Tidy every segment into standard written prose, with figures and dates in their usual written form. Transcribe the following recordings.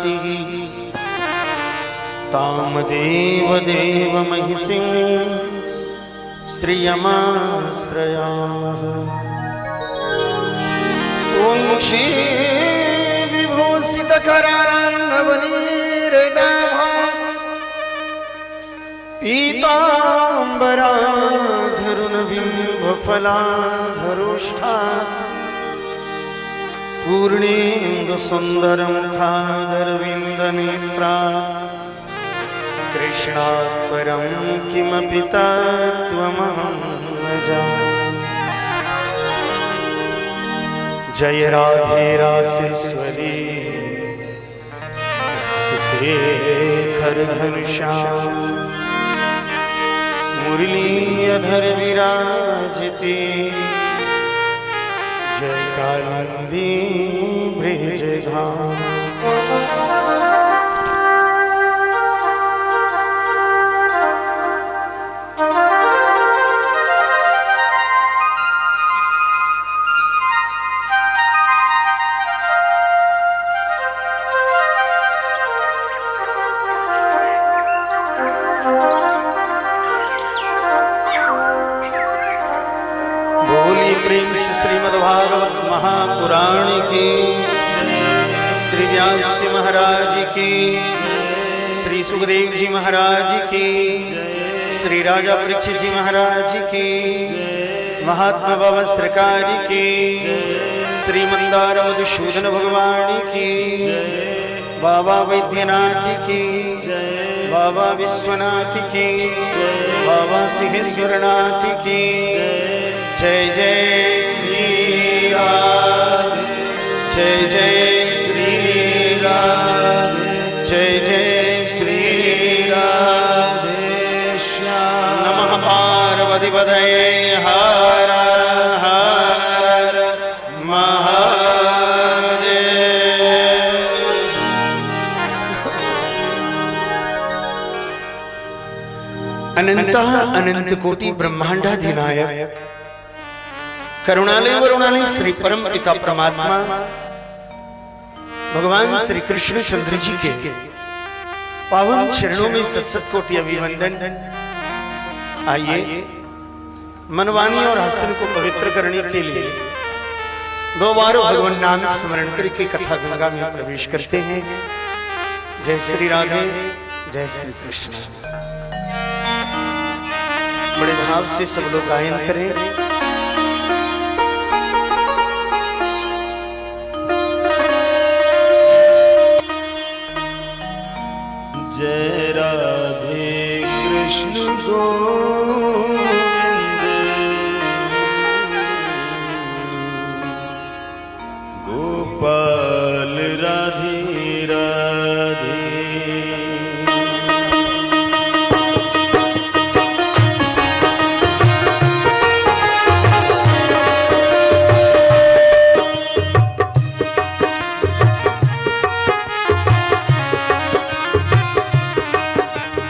दासी तामदेव देव महिषीं श्रियमाश्रयामः। ॐ क्षे विभूषितकरान्नवनीरदाभा पीताम्बराधरुणबिम्बफलाधरोष्ठा पूर्णेन्दुसुन्दरमुखादरविन्दनेत्रा कृष्णात् परं किमपि तत्त्वमहं न जाने। जय राधे रासेश्वरी सुशेखर घनश्याम मुरलीधर विराजते जय कालिंदी ब्रजधाम। प्रेम से श्रीमद्भागवत महापुराण की, श्री व्यास महाराज की, श्री सुखदेव जी महाराज की, श्री राजा परीक्षित जी महाराज की, महात्मा बाबा सरकार की, श्री मंदार मधुसूदन भगवान की, बाबा वैद्यनाथ की, बाबा विश्वनाथ की, बाबा सिंहेश्वरनाथ की। जय जय श्री राधे, जय जय श्री राधे, जय जय श्री राधे श्याम। नमः पार्वतीपतये हर हर महादेव। अनंतः अनंत कोटि ब्रह्मांडाधिनायक करुणालय वरुणालय श्री परम पिता परमात्मा भगवान श्री कृष्ण चंद्र जी के पावन चरणों में सत कोटि अभिवंदन। आइए मनवाणी और हसन को पवित्र करने के लिए दो बार भगवान नाम स्मरण करके कथा गंगा में प्रवेश करते हैं। जय श्री राधे, जय श्री कृष्ण। बड़े भाव से सब लोग गायन करें। जय राधे कृष्ण गोविंद, गोपाल राधे राधे।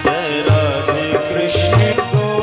जय राधे कृष्ण गोविंद।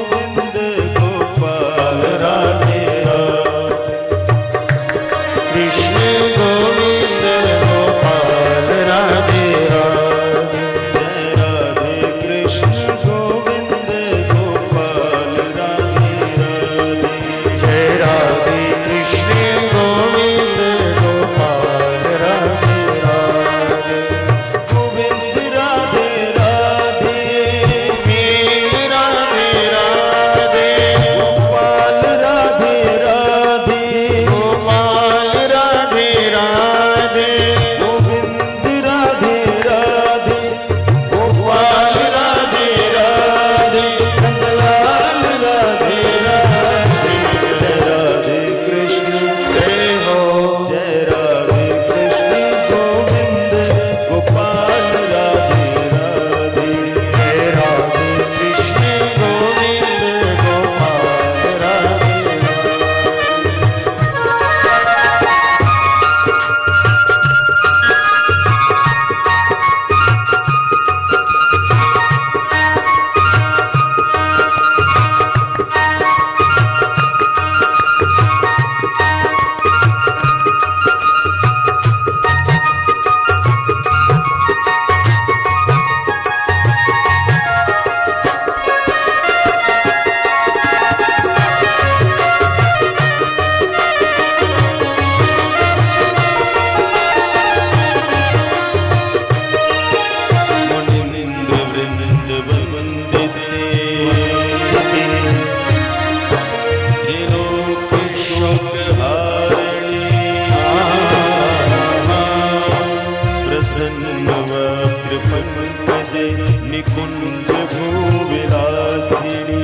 पद्मवक्त्र पंकजे निकुंज भूविलासिनी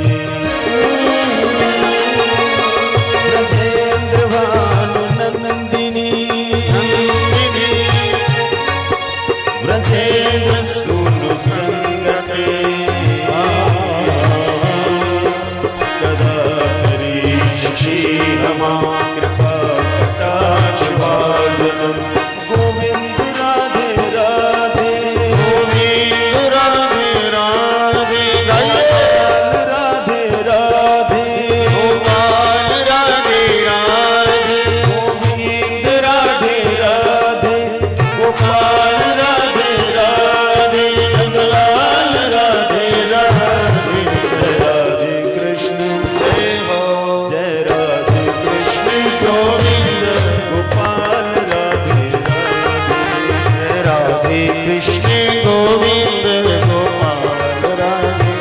ब्रजेंद्र भानु नंदिनी ब्रजेंद्र सूनु संगते कदा करीष्यसि रमा कृपा कटाक्ष भाजनम् गोविंद राधे राधे गोविंद राधे राधे राधे राधे गोपाल राधे राधे गोविंद राधे राधे गोपाल राधे राधे नंदलाल राधे राधे राधे कृष्ण जय हो जय राधे कृष्ण गोविंद गोपाल राधे राधे कृष्ण गोविंद गोपाल राधे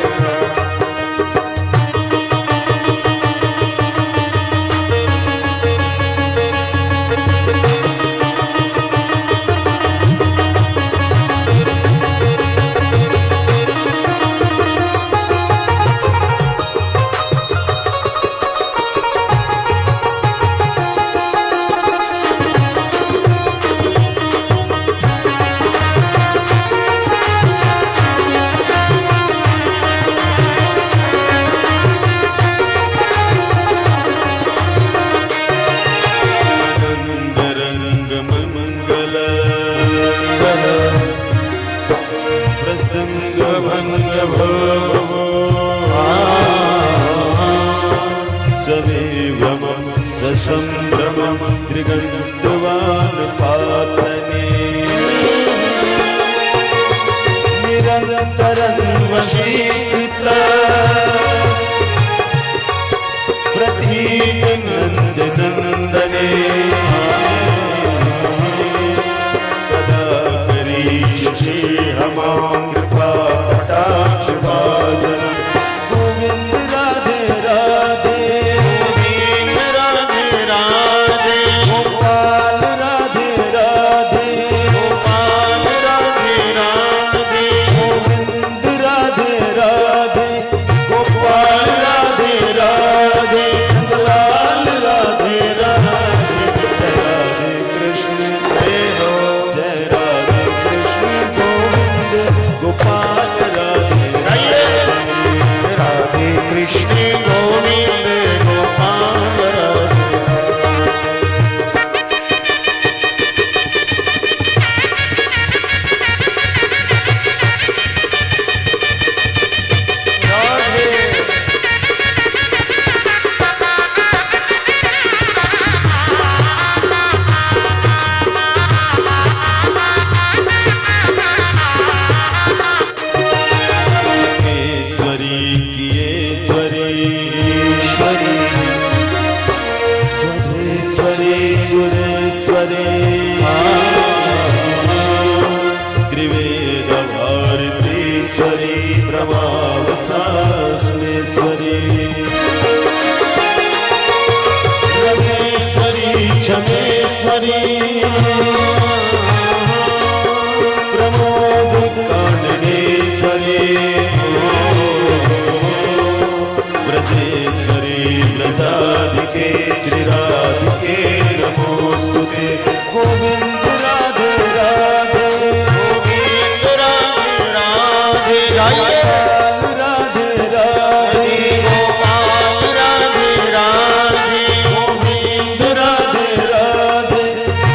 आनंद रंग मंगल प्रसंग भंग भवो सविभ्रमं ससंभ्रमं त्रिगंधवान पातने निरंतरं वशीकृत प्रतीक नंद नंदने कदा करीष्यसि रमा कृपा कटाक्ष भाजनम् गोविंद राधे राधे गोविंद राधे राधे गोपाल राधे राधे गोपाल राधे राधे गोविंद राधे राधे गोपाल राधे राधे नंदलाल राधे राधे राधे कृष्ण जय हो जय राधे कृष्ण गोविंद गोपाल राधे राधे कृष्ण गोविंद गोपाल राधे ईश्वरी किएश्वरी ईश्वरी स्वधेश्वरी सुरेश्वरी त्रिवेद भारतीश्वरी प्रभावशास्त्रेश्वरी रमेश्वरी क्षमेश्वरी प्रमोद काननेश्वरी ब्रजेश्वरी ब्रजाधिके श्रीराधिके नमोस्तुते गोविंद राधे राधे गोविंद राधे राधे राधे राधे गोपाल राधे राधे गोविंद राधे राधे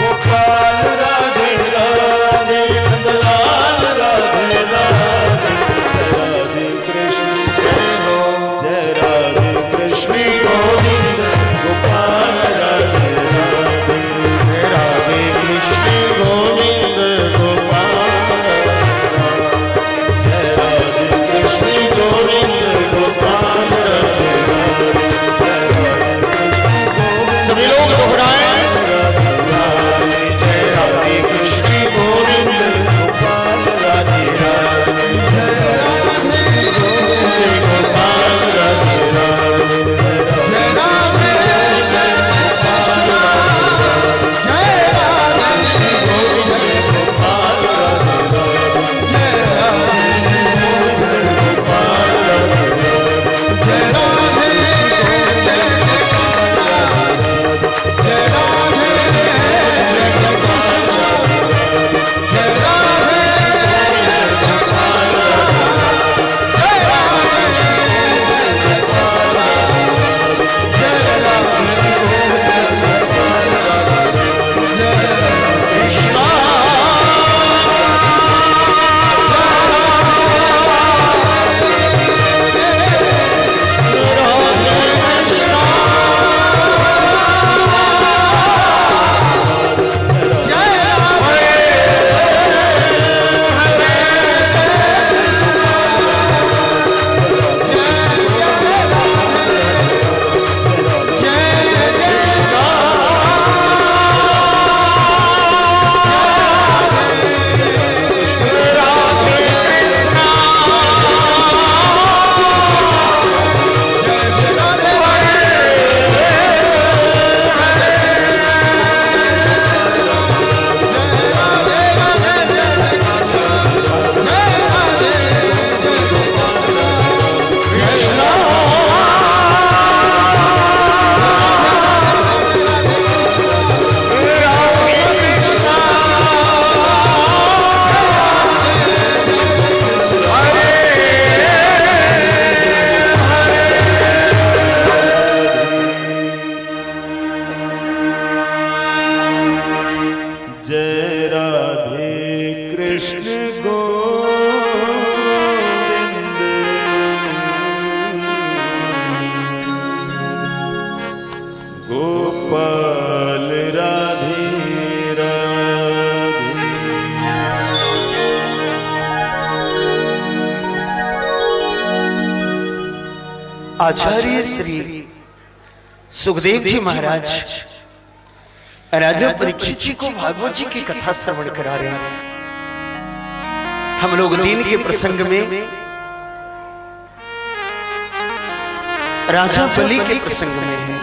गोपाल राधे राधे नंदलाल राधे राधे राधे कृष्ण जय हो जय राधे कृष्ण गोविंद गोपाल कृष्ण गोविंद गोपाल राधे राधे। आचार्य श्री सुखदेव जी महाराज राजा परीक्षित जी को भागवत जी की कथा श्रवण करा रहे हैं। हम लोग दीन के प्रसंग में राजा बलि के प्रसंग में हैं।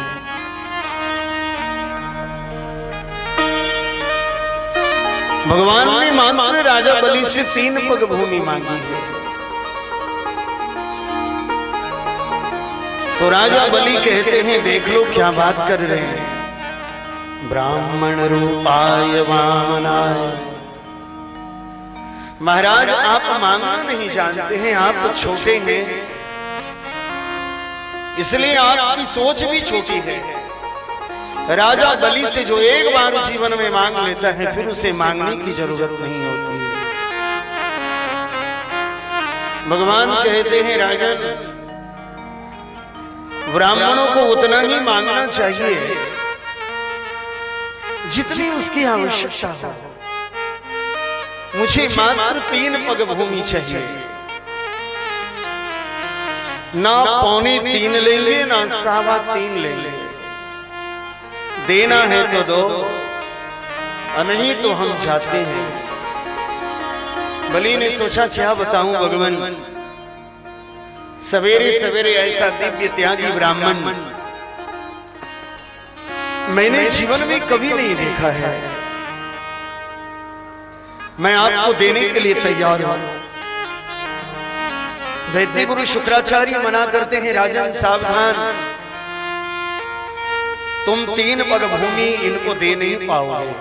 भगवान ने मात्र राजा बलि से 3 पग भूमि मांगी है। तो राजा बलि कहते हैं देख लो क्या बात कर रहे हैं। ब्राह्मण रूपाय वामनाय। महाराज आप मांगना नहीं जानते हैं, आप छोटे हैं, इसलिए आपकी सोच भी छोटी है। राजा बलि से जो एक बार जीवन में मांग लेता है फिर उसे मांगने की जरूरत नहीं होती है। भगवान कहते हैं राजन, ब्राह्मणों को उतना ही मांगना चाहिए जितनी उसकी आवश्यकता हो। मुझे मात्र 3 पग भूमि चाहिए, ना 2.25 लेंगे ना 3.25 लेंगे। देना है तो दो, नहीं तो हम जाते हैं। बलि ने सोचा क्या बताऊं भगवान, सवेरे सवेरे ऐसा दिव्य त्यागी ब्राह्मण मैंने जीवन में कभी नहीं देखा है। मैं आपको देने के लिए तैयार हूं। दैत्य गुरु शुक्राचार्य मना करते हैं राजन सावधान, तुम 3 पग भूमि इनको दे नहीं पाओगे,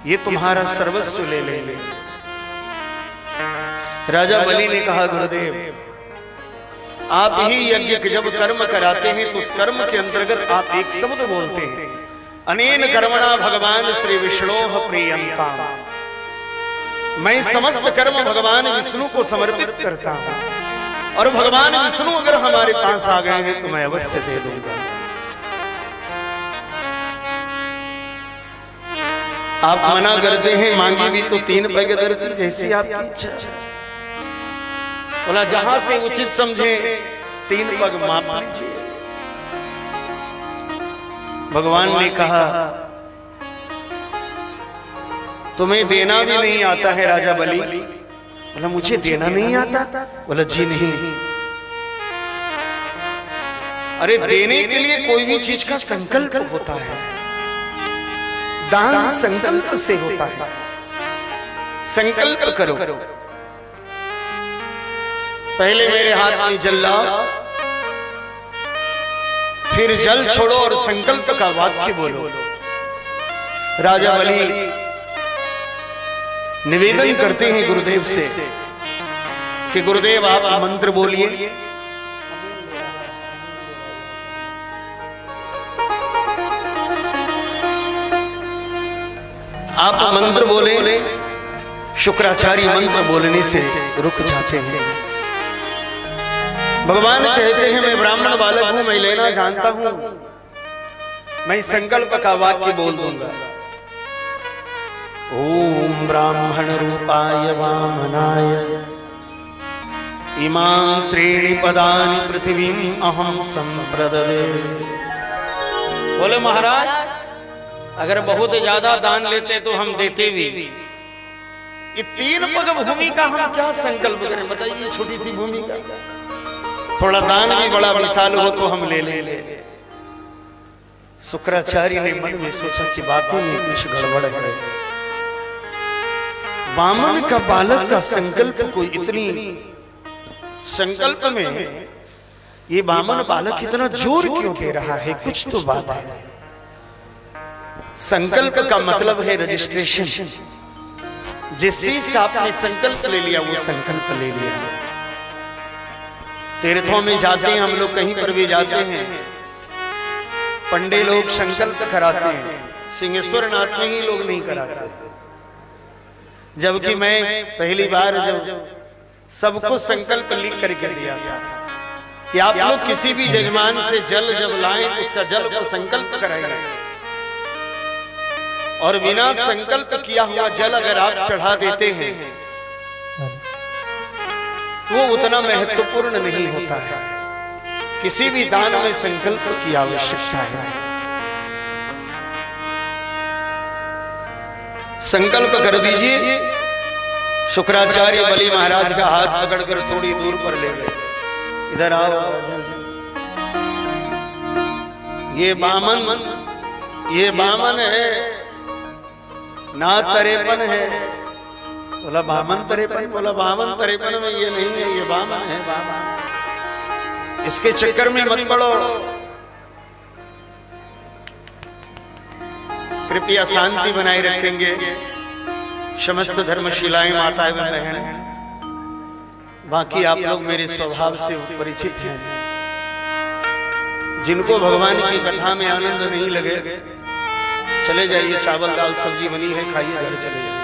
ये तुम्हारा सर्वस्व ले लेंगे। राजा बलि ने कहा गुरुदेव आप ही यज्ञ के जब कर्म कराते हैं तो उस कर्म के अंतर्गत आप एक शब्द बोलते हैं, अनेन कर्मणा भगवान श्री विष्णु प्रियंता। मैं समस्त कर्म भगवान विष्णु को समर्पित करता हूं और भगवान विष्णु अगर हमारे पास आ गए हैं तो मैं अवश्य दे दूंगा। आप मना करते हैं, मांगी भी तो 3 पग धरती जैसी आपकी इच्छा। बोला जहां से उचित समझे 3 पग माप लीजिए। भगवान ने कहा तुम्हें देना भी नहीं आता है राजा बलि? बोला मुझे देना नहीं आता? बोला जी नहीं। अरे देने के लिए कोई भी चीज का संकल्प होता है, दान संकल्प से होता है। संकल्प करो, पहले मेरे हाथ में जल लाओ, फिर जल छोड़ो और संकल्प का वाक्य बोलो। राजा बलि निवेदन करते हैं गुरुदेव से कि गुरुदेव आप मंत्र बोलिए। आप मंत्र बोले। शुक्राचार्य मंत्र बोलने से रुक जाते हैं। भगवान कहते हैं मैं ब्राह्मण बालक हूं, मैं लेना जानता हूं, मैं संकल्प का वाक्य बोल दूंगा। ओम ब्राह्मण रूपाय वामनाय इमां त्रीणि पदानि पृथिवीं अहं संप्रददे। बोले महाराज अगर बहुत ज्यादा दान लेते तो हम देते भी, ये 3 पग भूमि का हम क्या संकल्प करें बताइए। छोटी सी भूमि का थोड़ा दान भी बड़ा विशाल हो तो हम ले ले। शुक्राचार्य ने मन में सोचा कि बातों में कुछ गड़बड़ है। वामन का बालक का संकल्प को इतनी संकल्प में ये वामन बालक इतना जोर क्यों दे रहा है? कुछ तो बात है। संकल्प का मतलब है रजिस्ट्रेशन। जिस चीज का आपने संकल्प ले लिया वो संकल्प ले लिया। तीर्थों में जाते हैं हम लोग, कहीं पर भी जाते हैं, पंडे लोग संकल्प कराते हैं, सिंहेश्वर नाथ में ही लोग नहीं कराते। जबकि मैं पहली बार जब सबको संकल्प लिख करके दिया था कि आप लोग किसी भी यजमान से जल जब लाएं उसका जल को संकल्प कराएंगे, और बिना संकल्प किया हुआ जल अगर आप चढ़ा देते हैं तो वो उतना महत्वपूर्ण नहीं होता है। किसी भी दान में संकल्प की आवश्यकता है। संकल्प कर दीजिए। शुक्राचार्य बलि महाराज का हाथ पकड़कर थोड़ी दूर पर ले गए। इधर आओ। ये बामन है ना तरेपन है। बोला बामन तरेपन, बोला बामन तरेपन में ये नहीं है, ये बामन है। बामन इसके चक्कर में मत पड़ो। कृपया शांति बनाए रखेंगे। समस्त धर्मशिलाएं माताएं व बहन, बाकी आप लोग मेरे स्वभाव से परिचित हैं। जिनको भगवान की कथा में आनंद नहीं लगे चले जाइए। चावल दाल सब्जी बनी है, खाइए, घर चले जाइए।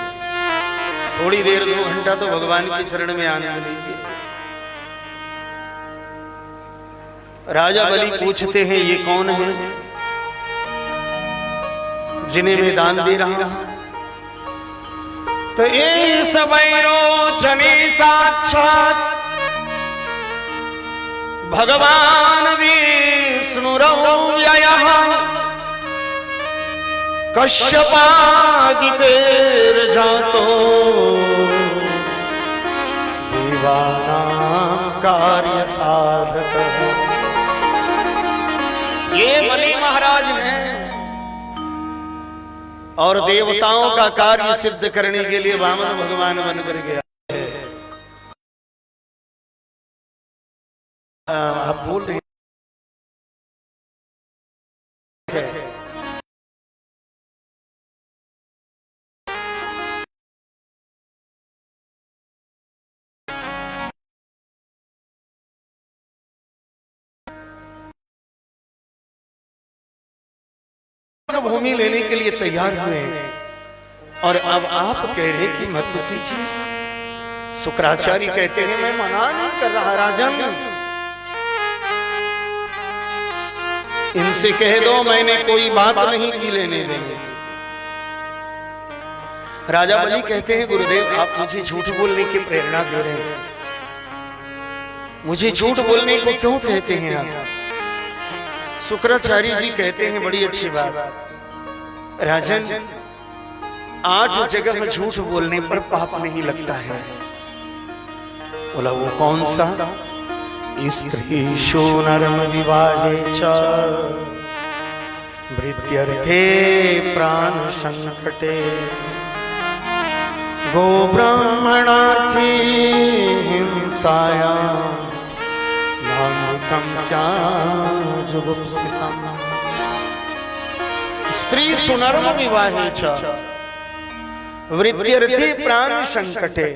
थोड़ी देर 2 घंटा तो भगवान के चरण में आनंद लीजिए। राजा बलि पूछते हैं ये कौन है जिन्हें मैं दान दे रहा हूं? तो ये सबैरो चने साक्षात भगवान विष्णुरव्ययः कश्यपादितेर्जातो देवानां कार्य साधकः। ये बलि महाराज हैं और देवताओं का कार्य सिद्ध करने के लिए वामन भगवान बनकर गया है। आप बोल रहे हैं भूमि लेने के लिए तैयार हुए और अब आप कह रहे कि मत दीजिए। शुक्राचार्य कहते हैं मैं मना नहीं कर रहा राजन, इनसे कह दो मैंने कोई बात नहीं की लेने देने। राजा बलि कहते हैं गुरुदेव आप मुझे झूठ बोलने की प्रेरणा दे रहे हैं। मुझे झूठ बोलने को क्यों कहते हैं आप? शुक्राचार्य जी कहते हैं बड़ी अच्छी बात राजन, 8 जगह झूठ बोलने पर पाप नहीं लगता है। बोला वो कौन सा? स्त्रीषु नरम विवाहे च वृत्यर्थे प्राण संकटे गो ब्राह्मणार्थी हिंसायां नामृतं स्याजुगुप्सितम्। स्त्री सुनर्म विवाहे च वृत्यर्थे प्राण संकटे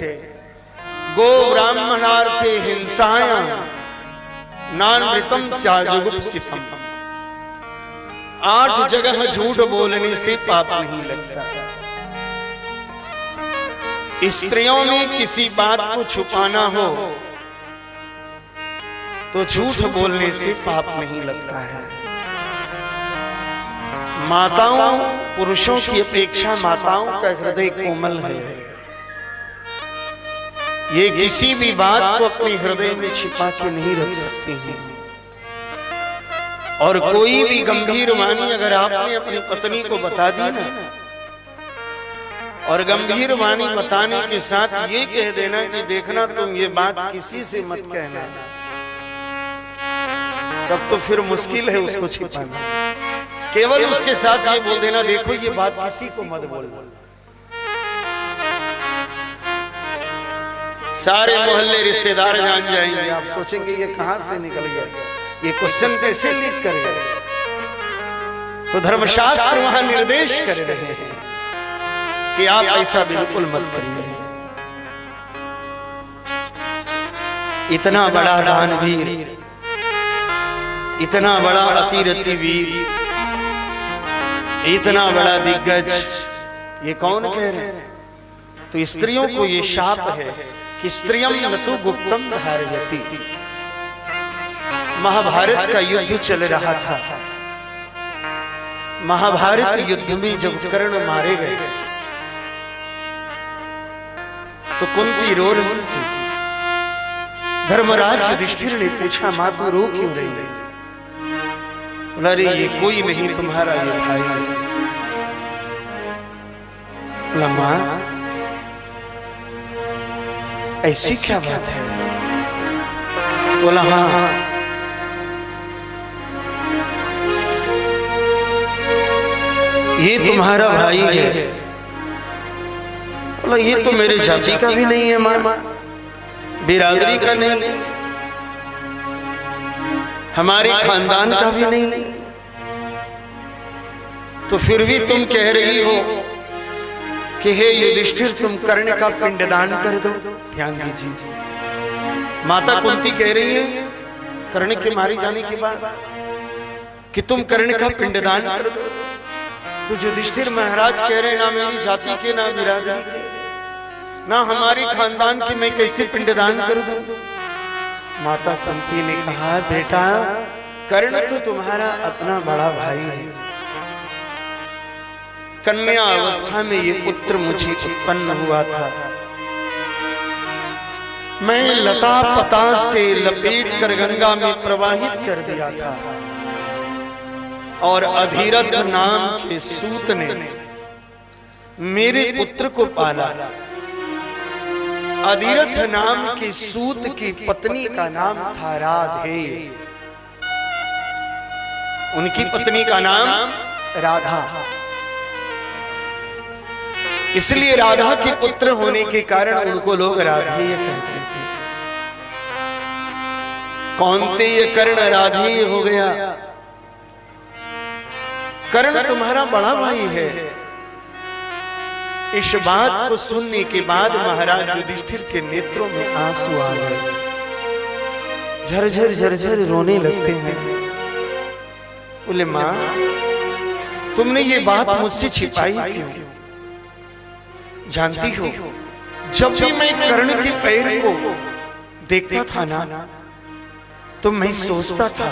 गो ब्राह्मणार्थे हिंसायां नानृतं स्याजुगुप्सितम्। 8 जगह झूठ बोलने से पाप नहीं लगता। स्त्रियों में किसी बात को छुपाना हो तो झूठ बोलने से पाप नहीं लगता है। माताओं पुरुषों की अपेक्षा माताओं का हृदय कोमल है। ये किसी भी बात को अपने हृदय में छिपा के नहीं रख सकती हैं। और कोई भी गंभीर वाणी अगर आपने अपनी पत्नी को बता दी ना, और गंभीर वाणी बताने के साथ ये कह देना कि देखना तुम ये बात किसी से मत कहना, तब तो फिर मुश्किल है उसको छिपाना। केवल उसके साथ ये बोल देना देखो ये बात किसी को मत बोलना। सारे मोहल्ले रिश्तेदार जान जाएंगे। आप सोचेंगे ये कहां से निकल गया, ये क्वेश्चन कैसे लीक कर गया। तो धर्मशास्त्र वहां निर्देश कर रहे हैं कि आप ऐसा बिल्कुल मत करिए। इतना बड़ा दानवीर, इतना बड़ा अतिरथी वीर, इतना बड़ा दिग्गज, ये कौन कह रहे हैं? तो स्त्रियों को ये शाप है कि स्त्रियम न तो गुप्तम धारयति। महाभारत का युद्ध चल रहा था। महाभारत युद्ध में जब कर्ण मारे गए तो कुंती रो रही थी। धर्मराज युधिष्ठिर ने पूछा, मां तू रो क्यों रही है? बोला, अरे ये कोई नहीं, तुम्हारा ये भाई है। बोला, मां ऐसी क्या बात है? बोला, हाँ, ये तुम्हारा भाई है। बोला, ये तो मेरे जाति का भी नहीं है मां, बिरादरी का नहीं, हमारे खानदान का भी नहीं, तो फिर भी तुम कह रही हो कि हे युधिष्ठिर तुम कर्ण का पिंडदान कर दो। ध्यान दीजिए, माता कुंती कह रही है कर्ण के मारे जाने के बाद कि तुम कर्ण का पिंडदान कर दो, तो युधिष्ठिर महाराज कह रहे ना मेरी जाति के, ना बिरादरी के, ना हमारे खानदान के, मैं कैसे पिंडदान कर दूं? माता कुंती ने कहा, बेटा कर्ण तो तुम्हारा अपना बड़ा भाई है। कन्या अवस्था में ये पुत्र मुझे उत्पन्न हुआ था। मैं लता पता से लपेट कर गंगा में प्रवाहित कर दिया था और अधीरथ नाम के सूत ने मेरे पुत्र को पाला। अधीरथ नाम के सूत की पत्नी का नाम था राधे। उनकी पत्नी का नाम राधा, इसलिए राधा के पुत्र होने के कारण उनको लोग राधेय कहते थे। कौन्तेय कर्ण राधेय हो गया। कर्ण तुम्हारा बड़ा भाई है। इस बात को सुनने के बाद महाराज युधिष्ठिर के नेत्रों में आंसू आ गए, झरझर झरझर रोने लगते हैं। बोले, मां तुमने ये बात मुझसे छिपाई क्यों? जानती हो, जब भी मैं कर्ण के पैर को देखता था ना, तो मैं सोचता था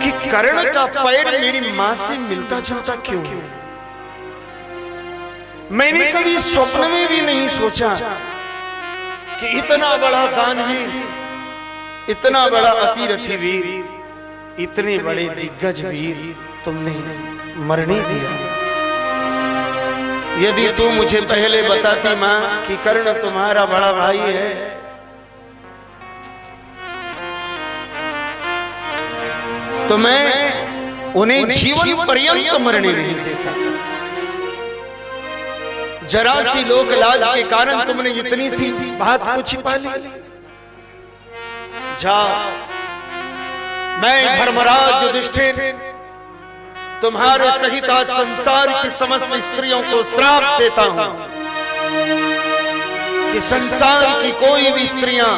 कि कर्ण का पैर मेरी मां से मिलता जुलता क्यों? मैंने कभी स्वप्न में भी नहीं सोचा कि इतना बड़ा दानवीर, इतना बड़ा अतिरथी वीर, इतने बड़े दिग्गज वीर तुमने मरने दिया। यदि तू मुझे पहले बताती मां कि कर्ण तुम्हारा बड़ा भाई है, तो मैं उन्हें जीवन पर्यंत मरने नहीं देता। जरा सी लोक लाज के कारण तुमने इतनी सी बात को छिपा ली। जाओ, मैं धर्मराज युधिष्ठिर तुम्हारे सहित आज संसार की समस्त स्त्रियों को श्राप देता हूं कि संसार की कोई भी स्त्रियां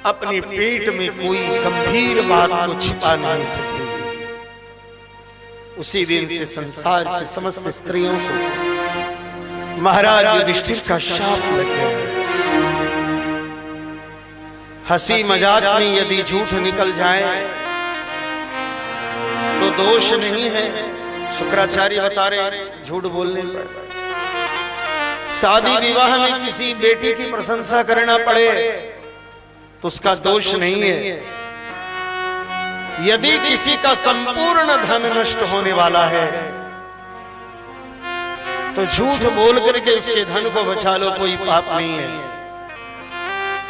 अपने पेट में कोई गंभीर बात को छिपा नहीं सकती। उसी दिन से संसार की समस्त स्त्रियों को महाराज युधिष्ठिर का शाप लग गया। हंसी मजाक में यदि झूठ निकल जाए तो दोष नहीं है। शुक्राचार्य बता रहे झूठ बोलने पर, शादी विवाह में किसी बेटी की प्रशंसा करना पड़े तो उसका दोष नहीं है। यदि किसी का संपूर्ण धन नष्ट होने वाला है तो झूठ बोल करके उसके धन को बचा लो, कोई पाप नहीं है।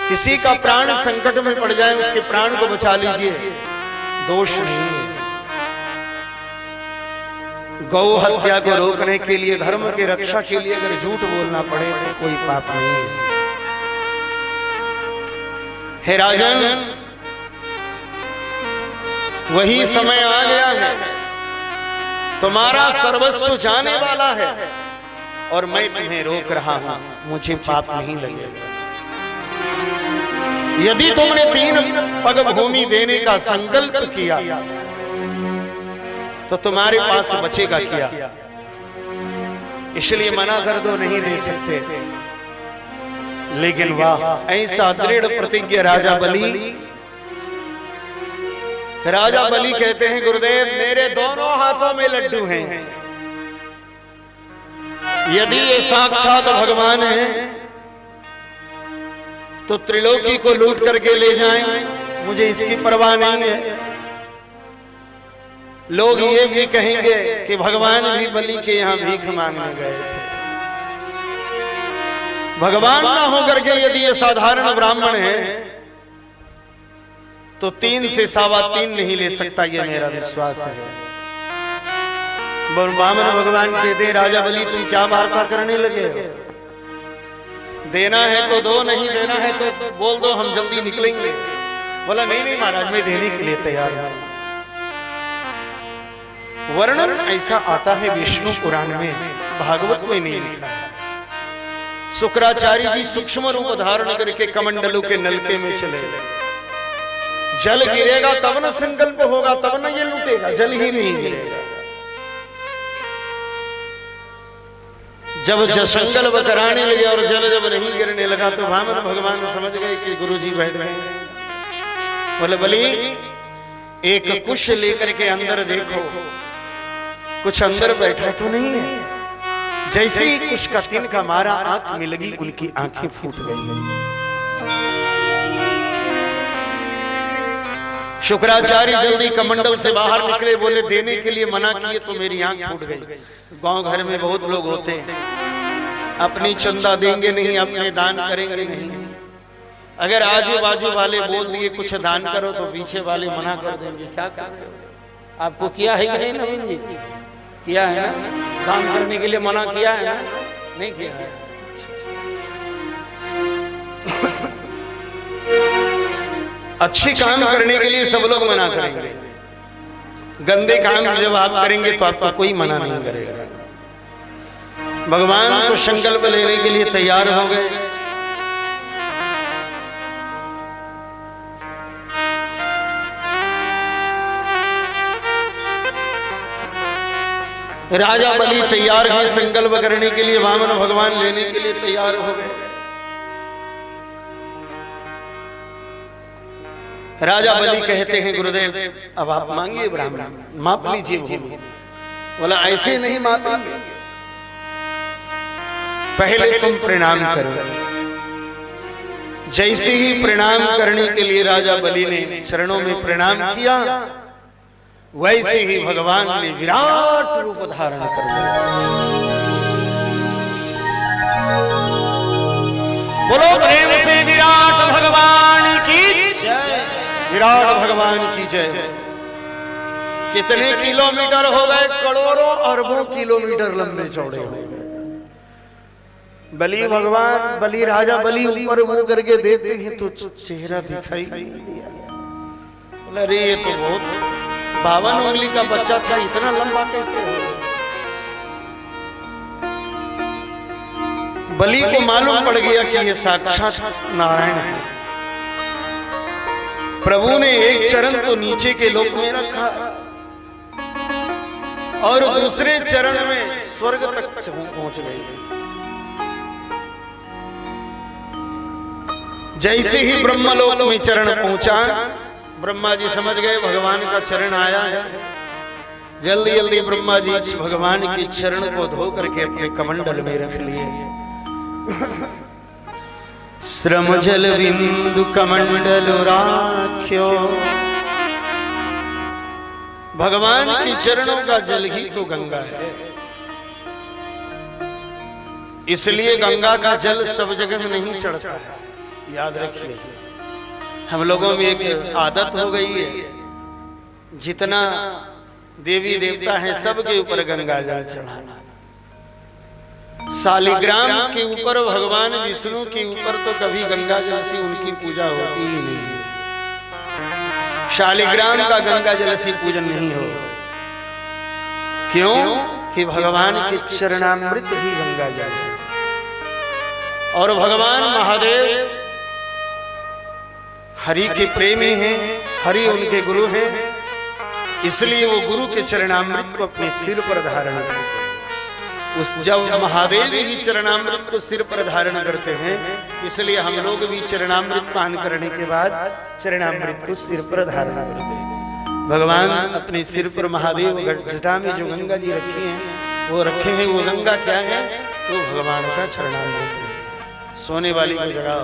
किसी का प्राण संकट में पड़ जाए उसके प्राण को बचा लीजिए, दोष नहीं है। गौ हत्या को रोकने के लिए, धर्म की रक्षा के लिए अगर झूठ बोलना पड़े तो कोई पाप नहीं है। हे राजन, वही समय आ गया है, तुम्हारा सर्वस्व जाने वाला है और मैं तुम्हें रोक रहा हूं, मुझे पाप नहीं लगेगा। यदि तुमने 3 पग भूमि देने का संकल्प किया तो तुम्हारे पास बचेगा क्या? इसलिए मना कर दो, नहीं दे सकते। लेकिन वाह, ऐसा दृढ़ प्रतिज्ञ राजा बलि। राजा बलि कहते हैं गुरुदेव मेरे दोनों हाथों में लड्डू हैं, यदि ये साक्षात भगवान है तो त्रिलोकी को लूट करके ले जाएं, मुझे इसकी परवाह नहीं है। लोग ये भी कहेंगे कि भगवान भी बलि के यहां भीख मांगने गए थे। भगवान ना होकर के यदि ये साधारण ब्राह्मण है तो 3 से 3.25 नहीं ले सकता, ये मेरा विश्वास है। ब्राह्मण भगवान कहते राजा बलि तुम क्या वार्ता करने लगे हो? देना है तो दो, नहीं देना है तो बोल दो, हम जल्दी निकलेंगे। बोला नहीं नहीं महाराज, मैं देने के लिए तैयार हूं। वर्णन ऐसा आता है विष्णु पुराण में, भागवत में नहीं लिखा है। शुक्राचार्य जी सूक्ष्म रूप धारण करके कमंडलों के नलके में चले गए। जल गिरेगा तब न संकल्प होगा, तब न ये लूटेगा, जल ही नहीं गिरेगा। जब संकल्प कराने लगे और जल जब नहीं गिरने लगा तो वामन भगवान समझ गए कि गुरुजी बैठ रहे हैं। बोले बलि एक कुश लेकर के अंदर देखो, कुछ अंदर बैठा तो नहीं है। जैसे ही कुश का तिनका मारा, आंख में लगी, उनकी आंखें फूट गई। शुक्राचार्य जल्दी कमंडल से बाहर निकले, बोले देने के लिए मना किए तो मेरी आंख फूट गई। गांव घर में बहुत लोग होते हैं, अपनी चंदा देंगे नहीं, अपने दान करेंगे नहीं। अगर आजू बाजू वाले बोल दिए कुछ दान करो तो पीछे वाले मना कर देंगे। क्या कर रहे हो? आपको किया है कि नहीं नवीन जी? किया है ना? दान करने के लिए मना किया है ना? नहीं किया है। अच्छे काम करने के लिए सब लोग मना करेंगे, गंदे काम जब आप करेंगे तो आपको कोई मना नहीं करेगा। भगवान को संकल्प लेने के लिए तैयार हो गए। राजा बलि तैयार हैं संकल्प करने के लिए, वामन भगवान लेने के लिए तैयार हो गए। राजा बलि कहते हैं गुरुदेव अब आप मांगिए, ब्राह्मण माप लीजिए भूमि। बोला ऐसे नहीं मापेंगे, पहले तुम प्रणाम करो। जैसे ही प्रणाम करने के लिए राजा बलि ने चरणों में प्रणाम किया, वैसे ही भगवान ने विराट रूप धारण कर लिया। बोलो प्रेम से विराट भगवान की जय, विराट भगवान की जय। कितने किलोमीटर हो गए? करोड़ों अरबों किलोमीटर लंबे चौड़े हो गए। बलि भगवान, बलि राजा बलि ऊपर मुंह करके देखते हैं तो चेहरा दिखाई नहीं दिया। अरे ये तो बहुत 52 उंगली का बच्चा था, इतना लंबा कैसे हो गया? बलि को मालूम पड़ गया कि ये साक्षात नारायण है। प्रभु ने एक चरण तो नीचे के लोक में रखा और दूसरे चरण में स्वर्ग तक पहुंच गए। जैसे ही ब्रह्मलोक में चरण पहुंचा, ब्रह्मा जी समझ गए भगवान का चरण आया है। जल्दी जल्दी ब्रह्मा जी भगवान के चरण को धो करके अपने कमंडल में रख लिए। श्रम जल बिंदु कमंडल राख्यो, भगवान के चरणों का जल ही तो गंगा है, इसलिए गंगा का जल सब जगह नहीं चढ़ता है। याद रखिए, हम लोगों में एक आदत हो गई है, जितना देवी देवता है सबके ऊपर गंगा जल चढ़ाना। शालिग्राम के ऊपर भगवान विष्णु के ऊपर तो कभी गंगा जल से उनकी पूजा होती ही नहीं। शालिग्राम का गंगा जल से पूजन नहीं हो। क्यों? कि भगवान के चरणामृत ही गंगा जल है। और भगवान महादेव हरि के प्रेमी हैं, हरि उनके गुरु हैं, इसलिए वो गुरु के चरणामृत को अपने सिर पर धारण करते हैं। उस जब महादेव ही चरणामृत को सिर पर धारण करते हैं, इसलिए हम लोग भी चरणामृत पान करने के बाद चरणामृत को सिर पर धारण करते हैं। भगवान अपने सिर पर महादेव जटा में जो गंगा जी रखी हैं वो रखे हैं। वो गंगा क्या है? तो भगवान का चरणामृत है। सोने वाली को जगाओ,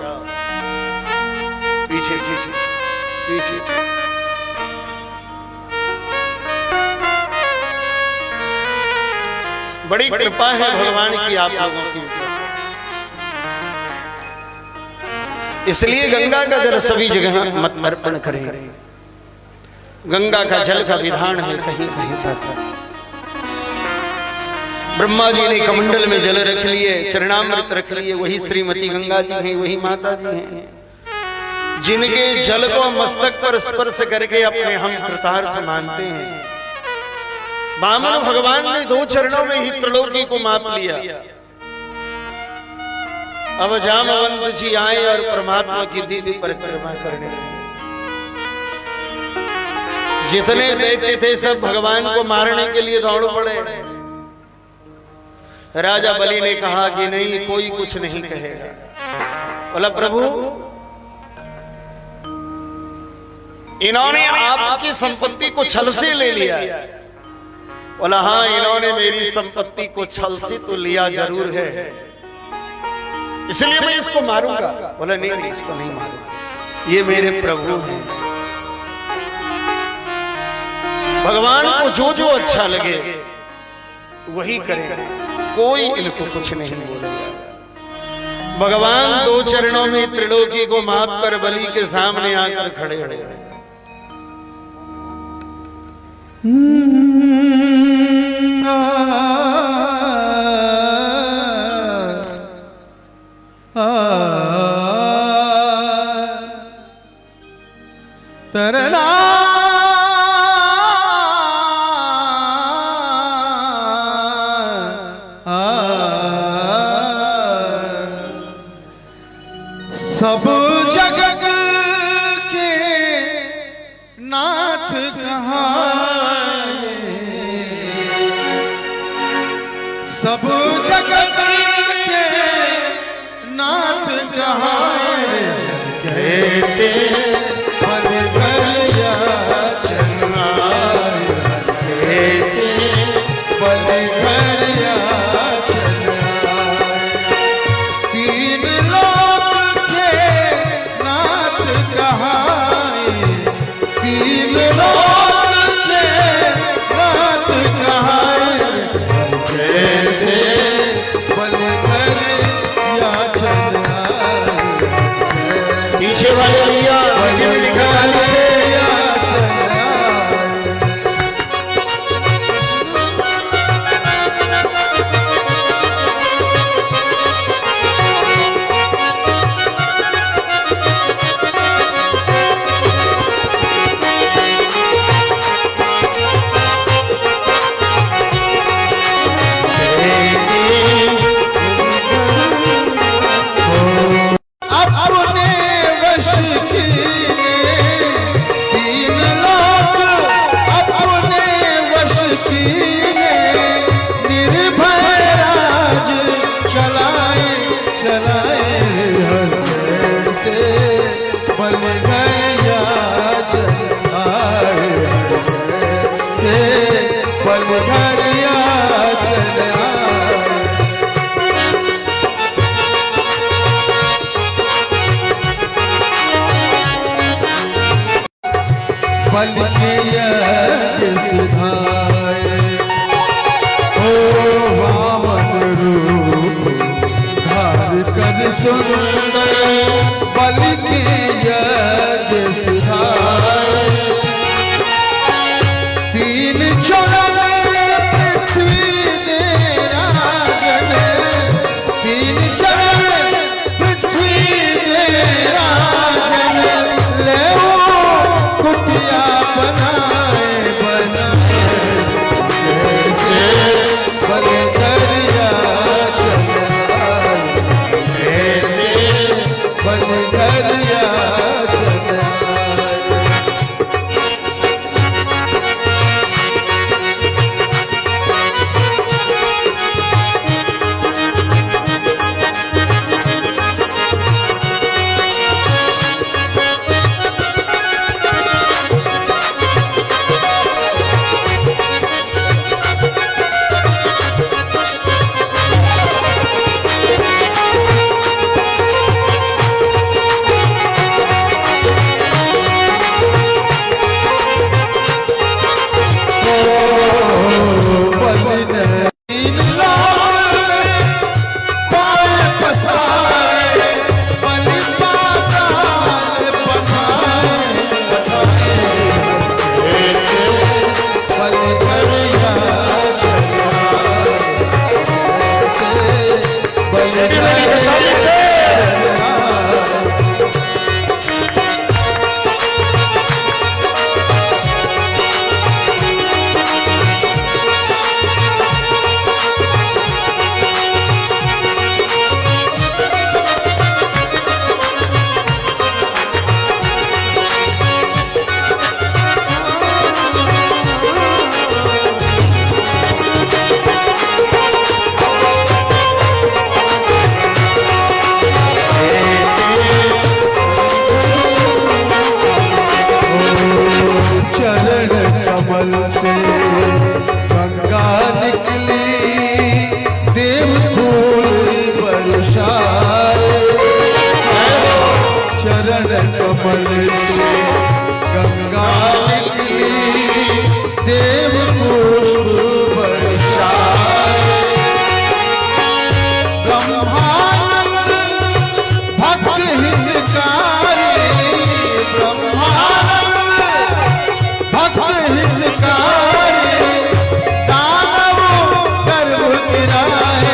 पीछे पीछे पीछे। बड़ी कृपा है भगवान की आप लोगों की, इसलिए गंगा का जल सभी जगह मत अर्पण करें। गंगा का जल का विधान है कहीं कहीं पर। ब्रह्मा जी ने कमंडल में जल रख लिए, चरणामृत रख लिए, वही श्रीमती गंगा जी हैं, वही माता जी हैं, जिनके जल को मस्तक पर स्पर्श करके अपने हम कृतार्थ मानते हैं। वामन भगवान ने 2 चरणों में ही त्रिलोकी को माप लिया। अब जामवंत जी आए और परमात्मा की दिव्य परिक्रमा करने लगे। जितने दैत्य थे सब भगवान को मारने के लिए दौड़ पड़े। राजा बलि ने कहा कि नहीं, कोई कुछ नहीं कहेगा। बोला प्रभु, इन्होंने आपकी संपत्ति को छल से ले लिया। बोला हाँ, इन्होंने मेरी संपत्ति को छल से तो लिया जरूर है, इसलिए मैं इसको मारूंगा। बोला नहीं नहीं, इसको नहीं मारूंगा, ये मेरे प्रभु हैं। भगवान को जो जो अच्छा लगे वही करें, कोई इनको कुछ नहीं बोलेगा। भगवान 2 चरणों में त्रिलोकी को माप कर बलि के सामने आकर खड़े हो गए। तरना सब जगत के नाथ कहाए, सब जगत के नाथ कहाए। कैसे बल भरिया चलना, कैसे बल भरिया चलना। 3 लोक के नाथ कहाए, 3 लोक के नाथ कहाए। कैसे बल भरिया चलना। पीछे वाले भैया बल के यज्ञ सुधाए। ओ वामन रूप धार कर सुंदर, बल के यज्ञ सुधाए। 3 चरण पृथ्वी दे राजन, 3 चरण पृथ्वी दे राजन। ले कुटिया बनाए बनाए, कैसे बल भरिया चलना, कैसे बल भरिया चलना। चरण कमल से गंगा निकली देव पुष्प बरसाए। ब्रह्मानंद भक्त हितकारी, ब्रह्मानंद भक्त हितकारी, दानवों गर्भ गिराए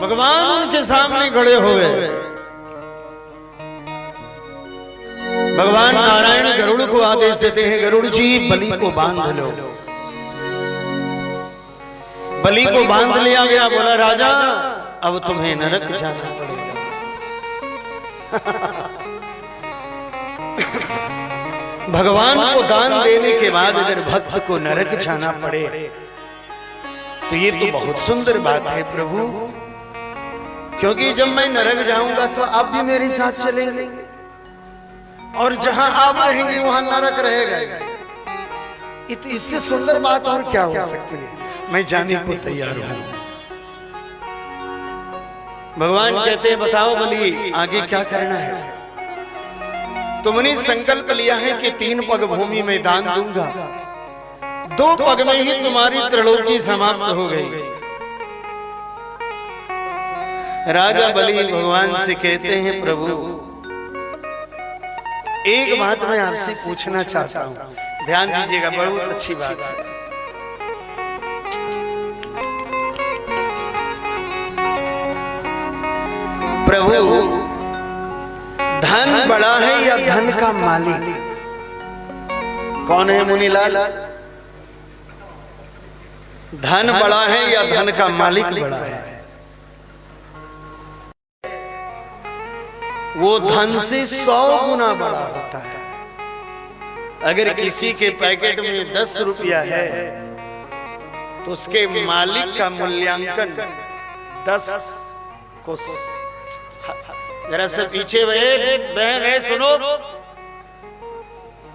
भगवान उनके सामने खड़े हुए। भगवान नारायण गरुड़ को आदेश देते हैं, गरुड़ जी बलि को बांध लो। बलि को बांध लिया गया। बोला राजा अब तुम्हें नरक जाना पड़ेगा। भगवान को दान देने के बाद अगर भक्त को नरक जाना पड़े तो ये तो बहुत सुंदर बात है प्रभु, क्योंकि जब मैं नरक जाऊंगा तो आप भी मेरे साथ चलेंगे और जहां आप रहेंगे वहां नरक रहेगा। इससे सुंदर बात और क्या हो सकती है। मैं जाने को तैयार हूं। भगवान कहते हैं बताओ बलि आगे क्या करना है। तुमने संकल्प लिया है कि 3 पग भूमि में दान दूंगा, 2 पग में ही तुम्हारी त्रिलोकी समाप्त हो गई। राजा बलि भगवान से कहते हैं प्रभु एक बात मैं आपसे पूछना चाहता हूं, ध्यान दीजिएगा, बहुत अच्छी बात है। प्रभु धन बड़ा है या धन का मालिक? कौन है मुनीलाल? धन बड़ा है या धन का मालिक बड़ा है? वो धन से 100 गुना बड़ा होता है। अगर किसी के पैकेट में 10 रुपया है तो उसके मालिक का मूल्यांकन 10 को। जरा से पीछे बहन है, सुनो,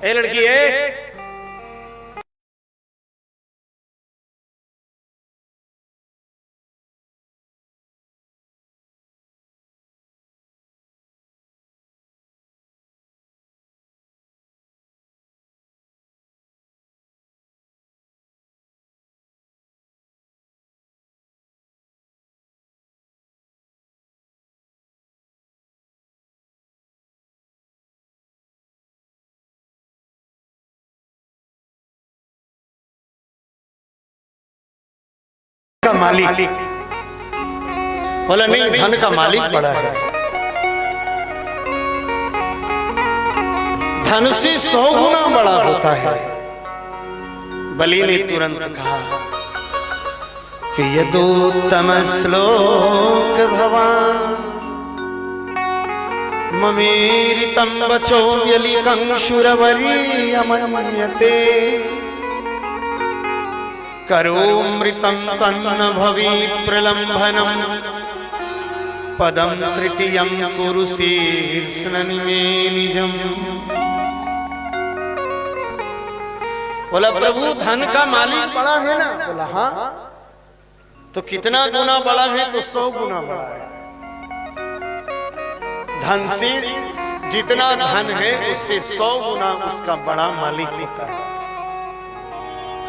ए लड़की है, का मालिक? बोला नहीं, धन का मालिक बड़ा है। धन से 100 गुना बड़ा होता है। बलि ने तुरंत कहा कि यदोत्तम श्लोक भवान ममेरितं वचो व्यलिकं शूरवर्यमन्यते करोमृतं तन्न भवी प्रलंभनम पदम तृतीयं कुरु शीर्षननि मे निजम। बोला प्रभु धन का मालिक बड़ा है ना? बोला हाँ। तो कितना गुना बड़ा है? तो 100 गुना बड़ा है। धन से जितना धन है उससे 100 गुना उसका बड़ा मालिक होता है।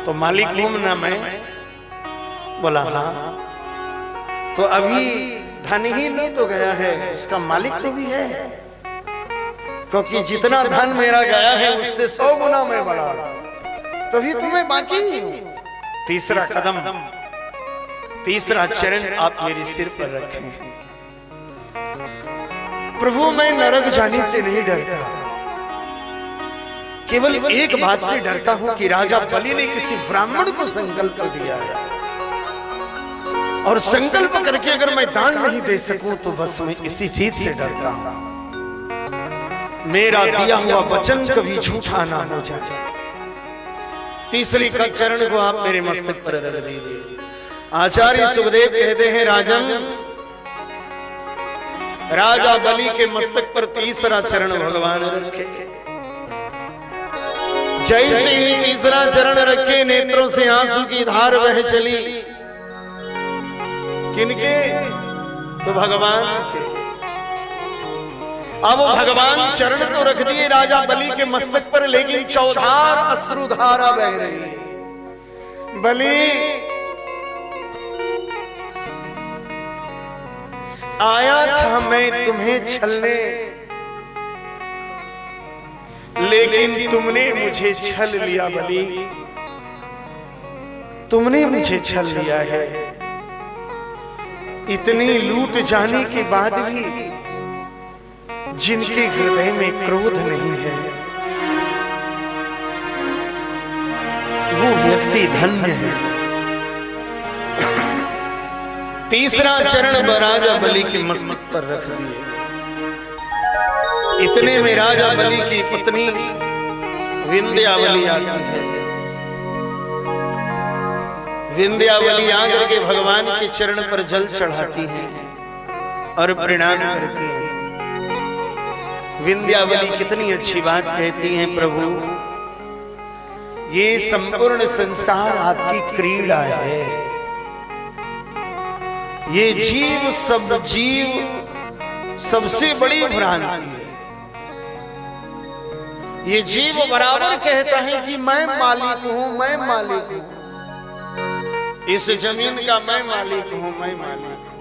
तो मालिक हूं ना मैं? बोला हाँ। तो अभी धन ही नहीं तो गया है, उसका मालिक तो भी है। क्योंकि जितना धन मेरा गया है उससे 100 गुना मैं बड़ा, तभी तुम्हें बाकी नहीं हूं। तीसरा कदम, तीसरा चरण आप मेरे सिर पर रखें। प्रभु मैं नरक जाने से नहीं डरता, केवल एक बात से डरता हूं कि राजा बलि ने किसी ब्राह्मण को संकल्प दिया है, और संकल्प करके अगर मैं दान नहीं दे सकूं तो बस मैं इसी चीज से डरता हूं, मेरा दिया हुआ वचन कभी झूठा ना हो जाए। तीसरी का चरण को आप मेरे मस्तक पर रख दीजिए। आचार्य सुखदेव कहते हैं, राजन, राजा बलि के मस्तक पर तीसरा चरण भगवान रखे। जैसे ही तीसरा चरण रखे, नेत्रों से आंसू की धार बह चली। किनके? तो भगवान के। अब भगवान चरण तो रख दिए राजा बलि के मस्तक पर, लेकिन चौधार अश्रुधारा बह रही है। बलि आया था मैं तुम्हें छलने, लेकिन तुमने मुझे छल लिया बलि, तुमने मुझे छल लिया है। इतनी लूट जाने के बाद भी जिनके हृदय में क्रोध नहीं है वो व्यक्ति धन्य है। तीसरा चरण राजा बलि के मस्तक पर रख दिए। इतने में राजा बलि की पत्नी विंध्यावली आती है। विंध्यावली आकर के भगवान के चरण पर जल चढ़ाती है और प्रणाम करती है। विंध्यावली कितनी अच्छी बात कहती हैं, प्रभु ये संपूर्ण संसार आपकी क्रीड़ा है, ये जीव सब जीव सबसे बड़ी भ्रांति है। ये जीव बराबर कहता है कि मैं मालिक हूं, मैं मालिक हूं, इस जमीन का मैं मालिक हूं, मैं मालिक हूं,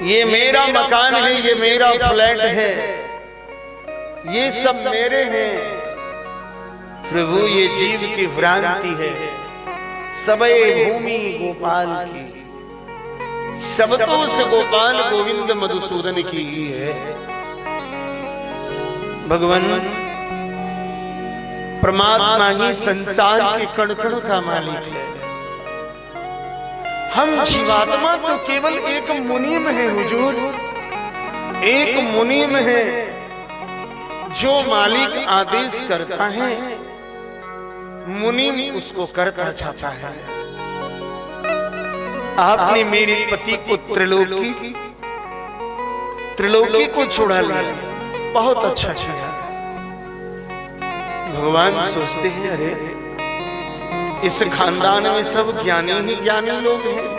ये मेरा मकान है, ये मेरा फ्लैट है, ये सब मेरे हैं। प्रभु ये जीव की भ्रांति है, सबे भूमि गोपाल की, सब तो उस गोपाल गोविंद मधुसूदन की ही है। भगवान परमात्मा ही संसार के कण कण का मालिक है। हम जीवात्मा तो केवल एक मुनीम है हुजूर, एक मुनीम है जो मालिक आदेश करता है, मुनीम उसको करता जाता है। आपने मेरे पति को त्रिलोकी को छुड़ा लिया, बहुत अच्छा किया। भगवान सोचते हैं, अरे इस खानदान में सब ज्ञानी ही ज्ञानी लोग हैं।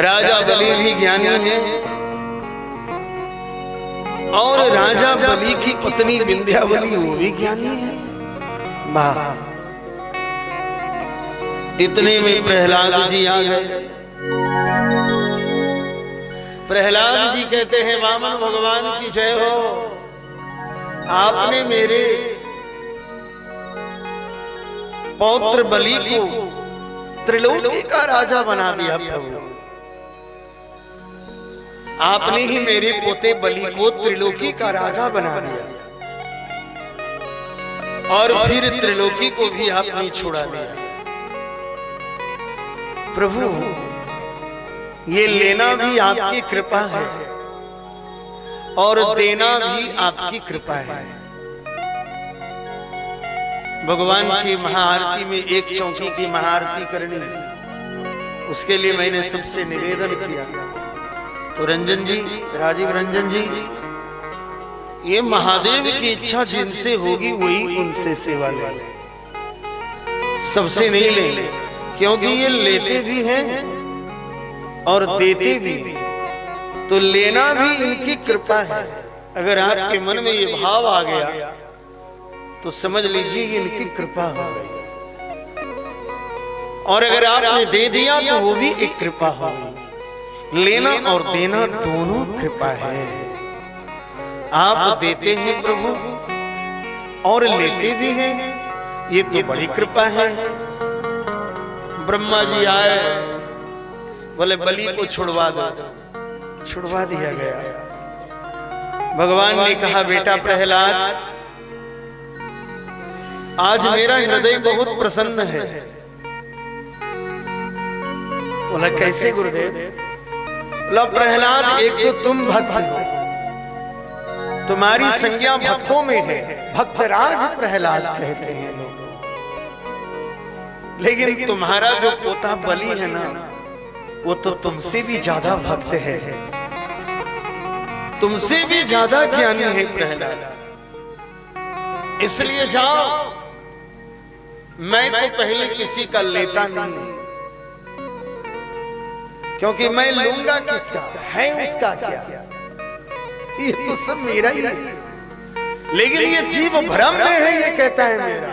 राजा बलि भी ज्ञानी है और राजा बलि की पत्नी विंध्यावली वो भी ज्ञानी है। वाह! इतने में प्रहलाद जी आ गए। प्रहलाद जी कहते हैं, वामन भगवान की जय हो, आपने मेरे पौत्र बलि को त्रिलोकी का राजा बना दिया। प्रभु आपने ही मेरे पोते बलि को त्रिलोकी का राजा बना दिया और फिर त्रिलोकी को भी आपने छुड़ा दिया। प्रभु ये लेना भी आपकी कृपा है और देना भी आपकी कृपा है। भगवान की महाआरती में एक चौकी की महाआरती करनी, उसके लिए मैंने सबसे निवेदन किया। तो रंजन जी, राजीव रंजन जी, ये महादेव की इच्छा जिनसे होगी वही उनसे सेवा ले, सबसे नहीं ले, क्योंकि ये लेते भी हैं और देते भी, तो लेना भी इनकी कृपा है। अगर आपके मन में ये भाव आ गया तो समझ लीजिए ये इनकी कृपा हो गई, और अगर आपने दे दिया तो वो भी एक कृपा हो गई। लेना और देना दोनों कृपा है। आप देते हैं प्रभु और लेते भी हैं, ये तो बड़ी कृपा है। ब्रह्मा जी आए, बोले बलि को छुड़वा दो, छुड़वा दिया गया। भगवान ने कहा बेटा प्रहलाद, आज मेरा हृदय बहुत प्रसन्न है। बोला कैसे गुरुदेव? बोला प्रहलाद, एक तो तुम भक्त हो, तुम्हारी संज्ञा भक्तों में है, भक्तराज प्रहलाद कहते हैं लोग। लेकिन तुम्हारा जो पोता बलि है ना, वो तो तुमसे भी ज्यादा भक्त है, तुमसे भी ज्यादा ज्ञानी है प्रहलाद। इसलिए जाओ, मैं तो पहले किसी का लेता नहीं, क्योंकि मैं लूंगा किसका है, उसका क्या, ये तो सब मेरा ही है। लेकिन ये जीव भ्रम में है, ये कहता है मेरा,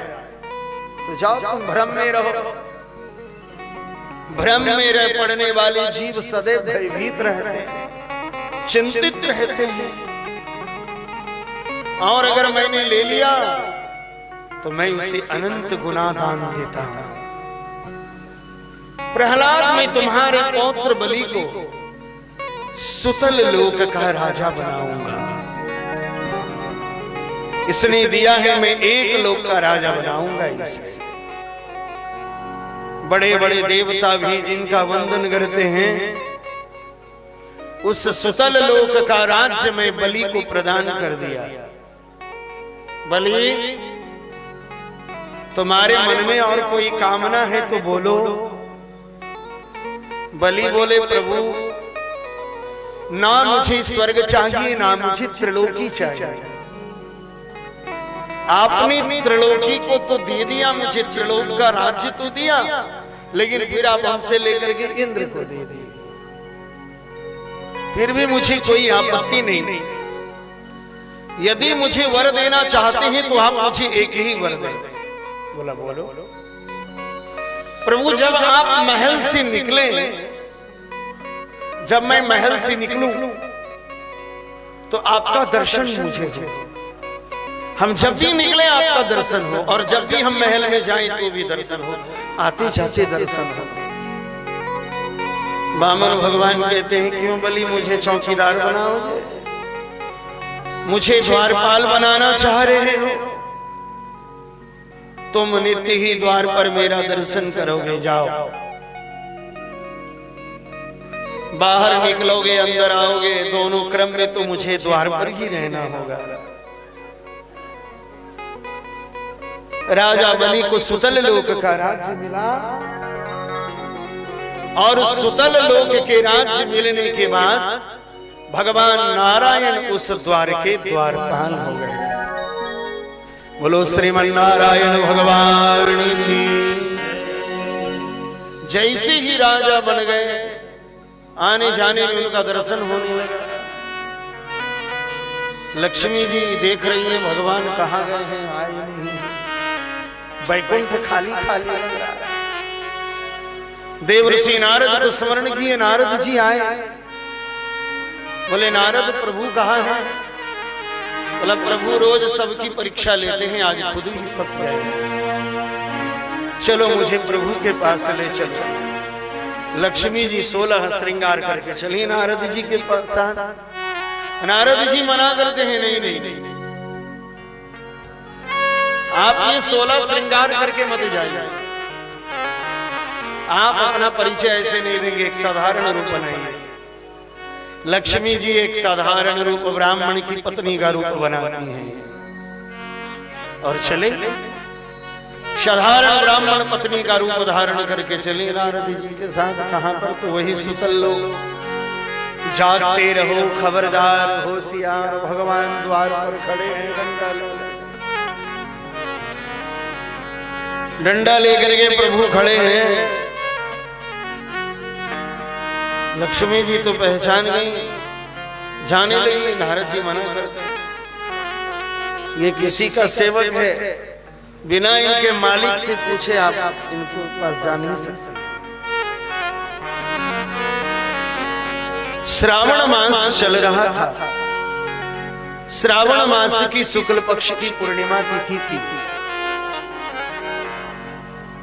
तो जाओ तुम भ्रम में रहो। भ्रम में रह पड़ने वाले जीव सदैव भयभीत रहते हैं, चिंतित रहते हैं। और अगर मैंने ले लिया तो मैं उसे अनंत गुना दान देता हूं। प्रहलाद, मैं तुम्हारे पौत्र बलि को सुतल लोक का राजा बनाऊंगा। इसने दिया है, मैं एक लोक का राजा बनाऊंगा इसे। बड़े बड़े देवता भी जिनका वंदन करते हैं, उस सुतल लोक का राज्य में बलि को प्रदान कर दिया। बलि, तुम्हारे मन में और कोई कामना है तो बोलो। बलि बोले प्रभु, ना मुझे स्वर्ग चाहिए, ना मुझे त्रिलोकी चाहिए। आपने त्रिलोकी को तो दे दिया, मुझे त्रिलोक का राज्य तो दिया, लेकिन फिर आप हमसे लेकर के इंद्र को दे दिए। फिर भी मुझे कोई आपत्ति नहीं। यदि मुझे वर देना चाहते हैं तो आप मुझे एक ही वर दें। बोला बोलो। प्रभु, जब आप महल से निकले, जब मैं महल से निकलूं तो आपका दर्शन मुझे हो। हम जब भी निकले आपका दर्शन हो, और जब भी हम महल में जाएं तो भी दर्शन हो, आते जाते दर्शन हो। वामन भगवान कहते हैं, क्यों बलि मुझे चौकीदार बनाओगे? मुझे द्वारपाल बनाना चाह रहे हो? तुम नित्य ही द्वार पर मेरा दर्शन करोगे। जाओ, बाहर निकलोगे, अंदर आओगे, दोनों क्रम में तो मुझे द्वार पर ही रहना होगा। राजा बलि को सुतल लोक का राज्य मिला, और सुतल लोक के राज्य मिलने के बाद भगवान नारायण उस द्वार के द्वारपाल हो गए। बोलो श्रीमन नारायण भगवान की। जैसे ही राजा बन गए, आने जाने में उनका दर्शन होने लगा। लक्ष्मी जी देख रही है भगवान कहाँ गए हैं, आए नहीं। वैकुंठ खाली खाली लग रहा है। देवर्षि नारद को स्मरण किए, नारद जी आए। बोले नारद, प्रभु कहाँ हैं? बोला प्रभु रोज सबकी परीक्षा लेते हैं, आज खुद ही फंस गए। चलो मुझे प्रभु के पास ले चलो। लक्ष्मी जी 16 श्रृंगार करके चली नारद जी के पास। नारद जी मना करते हैं, नहीं नहीं नहीं, आप ये 16 श्रृंगार करके मत जाइए। आप अपना परिचय ऐसे नहीं देंगे, एक साधारण रूप बनाइए। लक्ष्मी जी एक साधारण रूप ब्राह्मण की पत्नी का रूप बनाती हैं और चले साधारण ब्राह्मण पत्नी का रूप धारण करके चले नारद जी के साथ। कहां पर? तो वही सुतल लोग। जागते रहो, खबरदार, होशियार, भगवान द्वार पर खड़े हैं, डंडा लेकर के प्रभु खड़े हैं। लक्ष्मी जी तो पहचान गई, जाने लगी। नारद जी मना करते हैं, ये किसी का सेवक है, बिना इनके मालिक से पूछे आप इनके पास जा नहीं सकते। श्रावण मास चल रहा था। श्रावण मास की शुक्ल पक्ष की पूर्णिमा तिथि थी।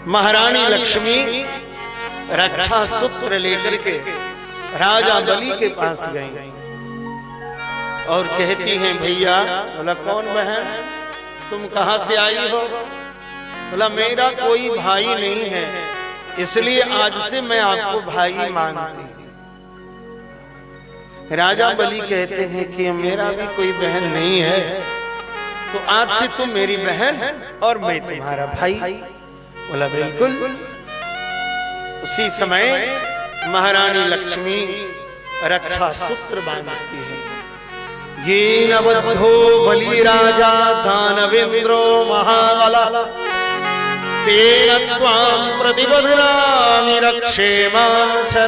महारानी लक्ष्मी रक्षा सूत्र लेकर के राजा बलि के पास गई और कहती हैं, भैया। बोला, कौन बहन, तुम कहां से आई हो? बोला, मेरा कोई भाई नहीं है, इसलिए आज से मैं आपको भाई मानती। राजा बलि कहते हैं कि मेरा भी कोई बहन नहीं है, तो आज से तुम मेरी बहन और मैं तुम्हारा भाई। बोला, बिल्कुल। उसी समय महारानी लक्ष्मी रक्षा सूत्र बांधती है। ये नवद्धो बलि राजा दानवेंद्रो महाबला तेन त्वां प्रतिबध्नामि रक्षेमाचलमाचल।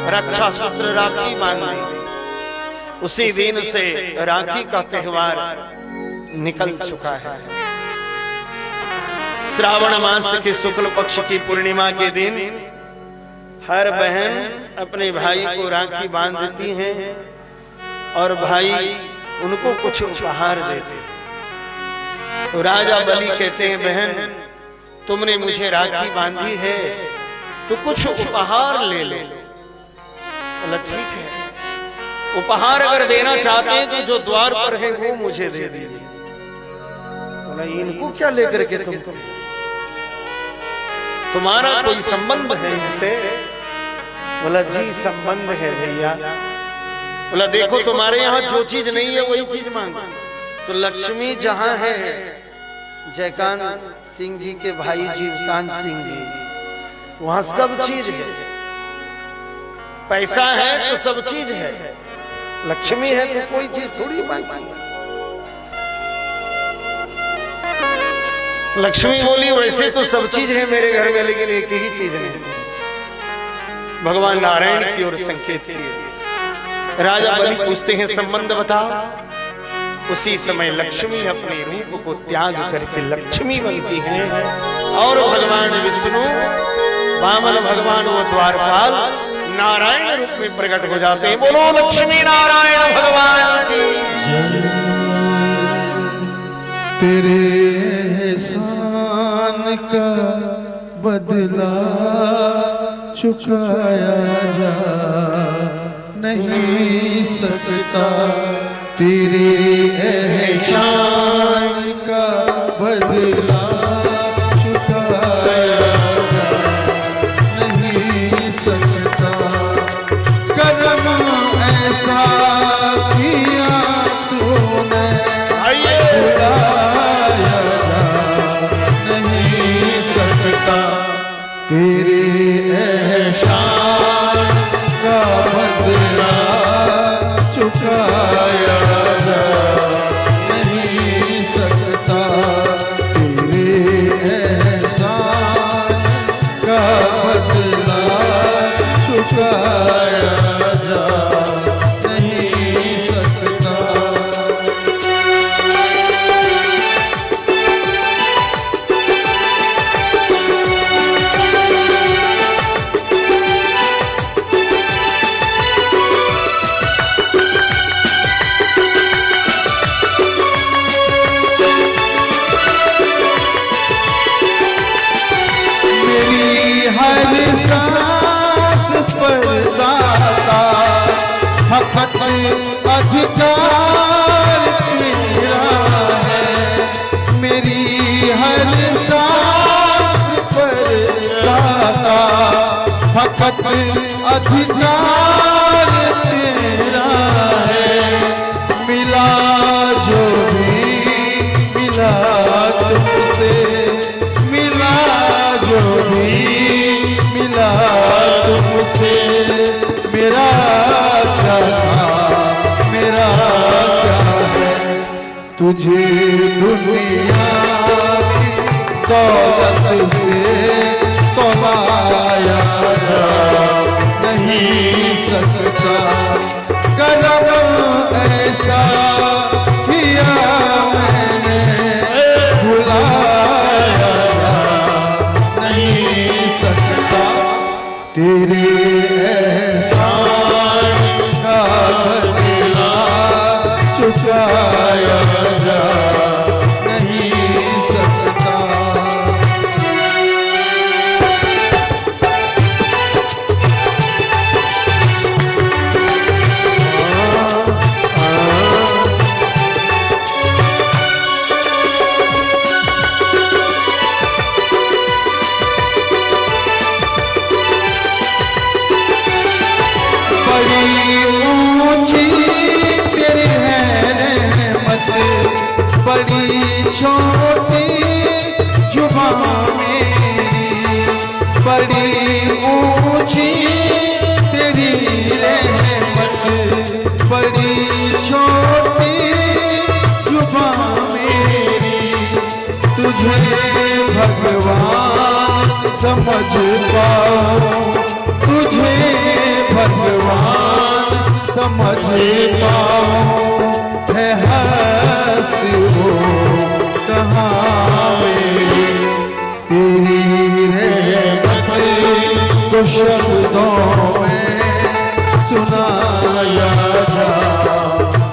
रक्षा सूत्र राखी बांधी। उसी दिन से राखी का त्योहार निकल चुका है। श्रावण मास के शुक्ल पक्ष की पूर्णिमा के दिन हर बहन अपने भाई को राखी बांधती है और भाई उनको कुछ उपहार देते। तो राजा बलि कहते हैं, बहन तुमने मुझे राखी बांधी है तो कुछ उपहार ले लो। बोला, ठीक है, उपहार अगर देना चाहते हैं तो जो द्वार पर है वो मुझे दे दीजिए। बोला, इनको क्या लेकर के तुम्हारा कोई संबंध है इनसे? बोला, जी संबंध है भैया। बोला, देखो तुम्हारे यहाँ जो चीज नहीं है वही चीज मांगो। तो लक्ष्मी जहां है, जयकांत सिंह जी के भाई जीवकांत सिंह जी, वहां सब चीज है। पैसा है तो सब चीज है, लक्ष्मी है तो कोई चीज थोड़ी बाकी है। लक्ष्मी बोली, वैसे तो सब चीज है मेरे घर में, लेकिन एक ही चीज नहीं। भगवान नारायण की ओर संकेत किए। राजा बलि पूछते हैं, संबंध बताओ। उसी समय लक्ष्मी अपने रूप को त्याग करके लक्ष्मी बनती है और भगवान विष्णु वामन भगवान वो द्वारपाल नारायण रूप में प्रकट हो जाते हैं। बोलो लक्ष्मी नारायण भगवान की। तेरे एहसान का बदला चुकाया जा नहीं सकता। तेरे एहसान का बदला चुकाया जा नहीं सकता। करम ऐसा किया तूने भुलाया जा नहीं सकता। तेरे एहसान का बदला चुकाया जा नहीं सकता। तेरे एहसान का बदला चुकाया जा नहीं सकता। हर सांस पर दाता हक अधिकार तेरा है। मेरी हर सांस पर दाता हक अधिकार तेरा है। मिला जो भी मिला तुझसे, मिला जो भी मिला तुमसे। मेरा क्या मेरा क्या है, तुझे दुनिया की दौलत से तौलाया जा नहीं सकता। करम ऐसा किया मैंने भुलाया जा नहीं सकता। तेरे बड़ी छोटी जुबान मेरी, बड़ी ऊंची तेरी रहमत, बड़ी छोटी जुबान मेरी, तुझे भगवान समझ पाओ, तुझे भगवान समझ पाओ, है हस्ती हो कहाँ मेरी, तेरी रहमत को शब्दों में सुनाया जा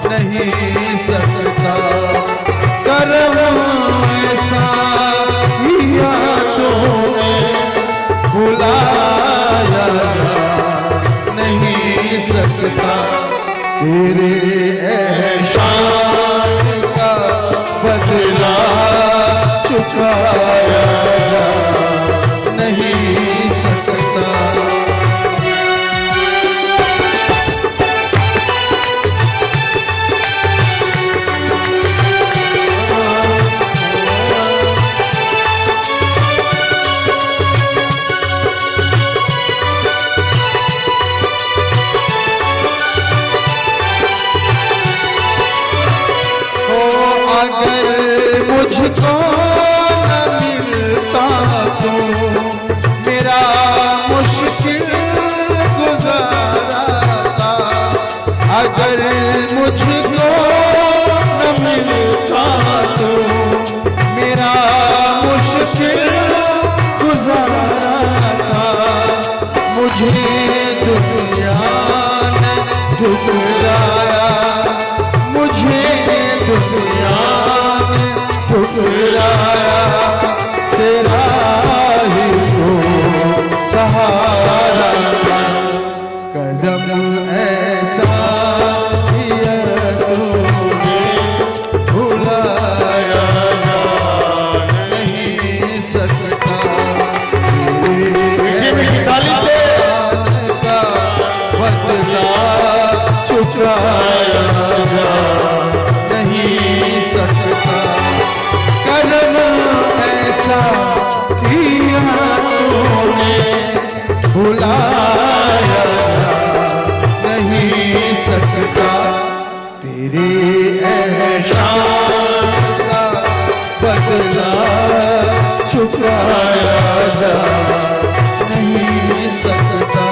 नहीं सकता, करम ऐसा किया तूने भुलाया जा नहीं सकता, तेरे एहसान का बदला चुकाया जा नहीं सकता। अगर मुझको न मिलता तो मेरा मुश्किल गुजारा था, अगर मुझको न मिलता तो मेरा मुश्किल गुजारा था, मुझे दुनिया ने ठुकराया, मुझे दुनिया ने ठुकराया, तेरा ही तो सहारा, कदम ऐसा किया तूने भुलाया जा नहीं सकता, तेरे का बदला चुकाया जा नहीं सकता, कदम ऐसा किया तूने भुलाया नहीं सकता, तेरे एहसान का बदला चुकाया जा नहीं सकता,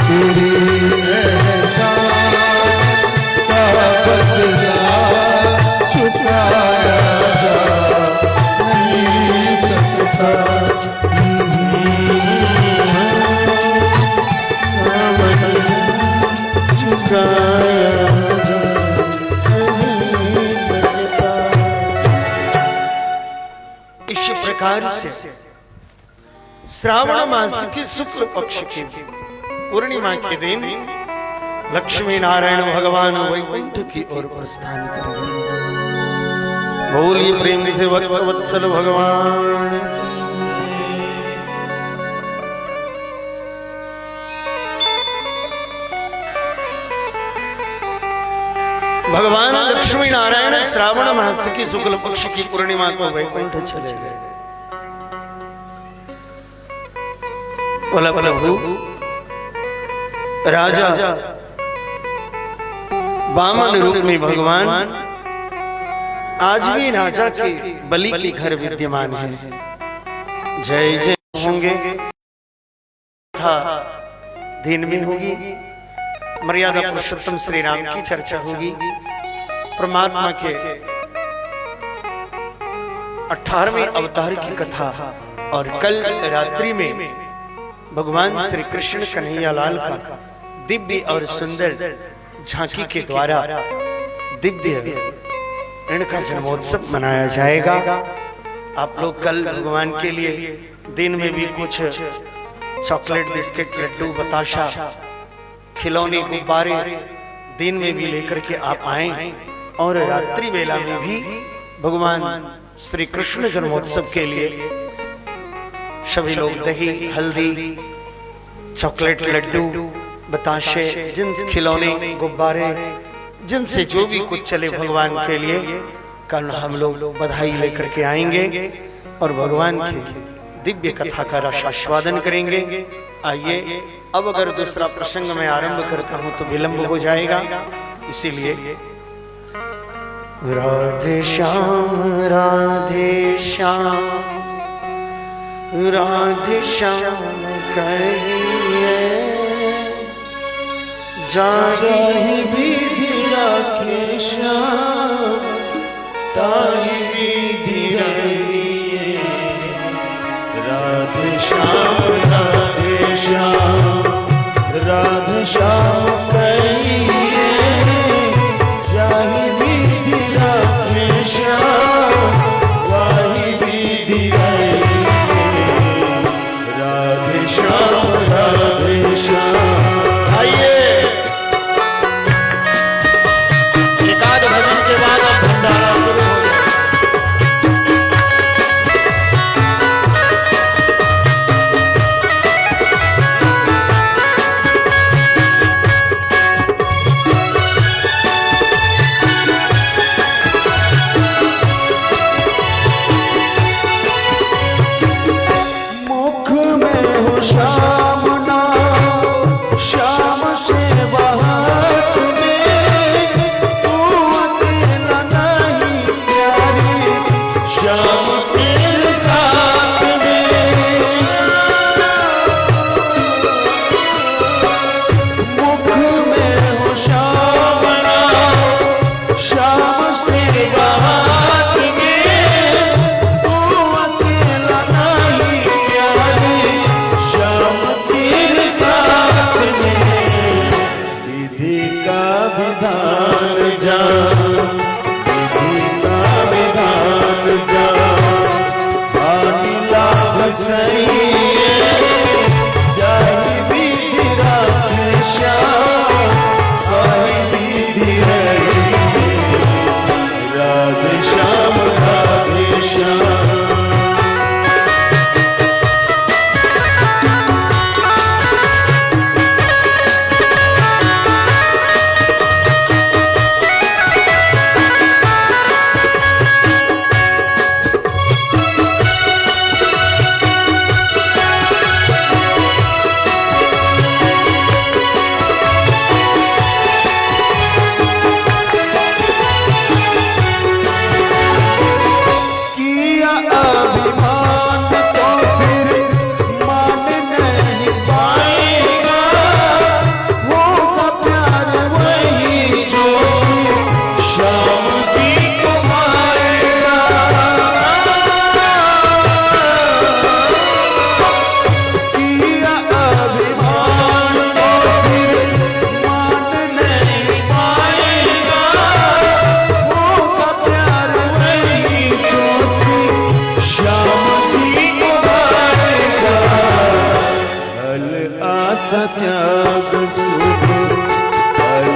तेरे एहसान का बदला चुकाया जा नहीं सकता, चुकाया जा नहीं सकता। इस प्रकार से श्रावण मास के शुक्ल पक्ष की पूर्णिमा के दिन लक्ष्मी नारायण भगवान वैकुंठ की ओर प्रस्थान करेंगे। बोलिए प्रेम से भक्तवत्सल भगवान। भगवान लक्ष्मी नारायण श्रावण मास की शुक्ल पक्ष की पूर्णिमा को वैकुंठ चले गए। बोला प्रभु राजा वामन रूप में भगवान आज भी राजा के बलि के घर विद्यमान है। जय जय होंगे था दिन में होगी, मर्यादा पुरुषोत्तम श्री राम की चर्चा होगी। परमात्मा के 18वें अवतार की कथा और कल रात्रि में भगवान श्री कृष्ण कन्हैया लाल का दिव्य और सुंदर झांकी के द्वारा दिव्य इनका जन्मोत्सव मनाया जाएगा। आप लोग कल भगवान के लिए दिन में भी कुछ चॉकलेट, बिस्किट, लड्डू, बताशा, खिलौने, गुब्बारे दिन में भी लेकर के आप आए और रात्रि वेला में भी भगवान श्री कृष्ण जन्मोत्सव के लिए सभी लोग दही, हल्दी, चॉकलेट, लड्डू, बताशे, जिन खिलौने, गुब्बारे, जिनसे जो भी कुछ चले भगवान के लिए कल हम लोग बधाई लेकर के आएंगे और भगवान की दिव्य कथा का रसास्वादन करेंगे। आइए, अब अगर दूसरा प्रसंग मैं आरंभ करता हूं तो विलंब हो जाएगा, इसीलिए राधे श्याम राधे श्याम राधे श्याम कहिए, जाहि विधि राखे श्याम ताहि विधि रहिए। राधे श्याम राधे श्याम कहिए, जाहि विधि राखे श्याम ताहि विधि रहिए। राधे श्याम राधे श्याम। आइए, एकाद भजन के बाद अब भंडारा शुरू हो जाए। मुख में हो श्याम नाम, श्याम से बात में तू अकेला नहीं प्यारी, श्याम तेरे साथ में। मुख में हो श्याम नाम, श्याम से बात में तू अकेला नहीं प्यारी, श्याम तेरे साथ में। विधि का विधान जान, विधि का विधान जान, हानि लाभ सही है, जाहि विधि राखे श्याम ताहि विधि रहिए। राधे श्याम राधे श्याम। किया अभिमान तो फिर मान नहीं पाएगा, होगा प्यार वही जो श्याम जी को पाएगा। किया अभिमान तो फिर मान नहीं पाएगा, होगा प्यार वही जो श्याम जी को पाएगा। फल आशा त्याग शुभ, फल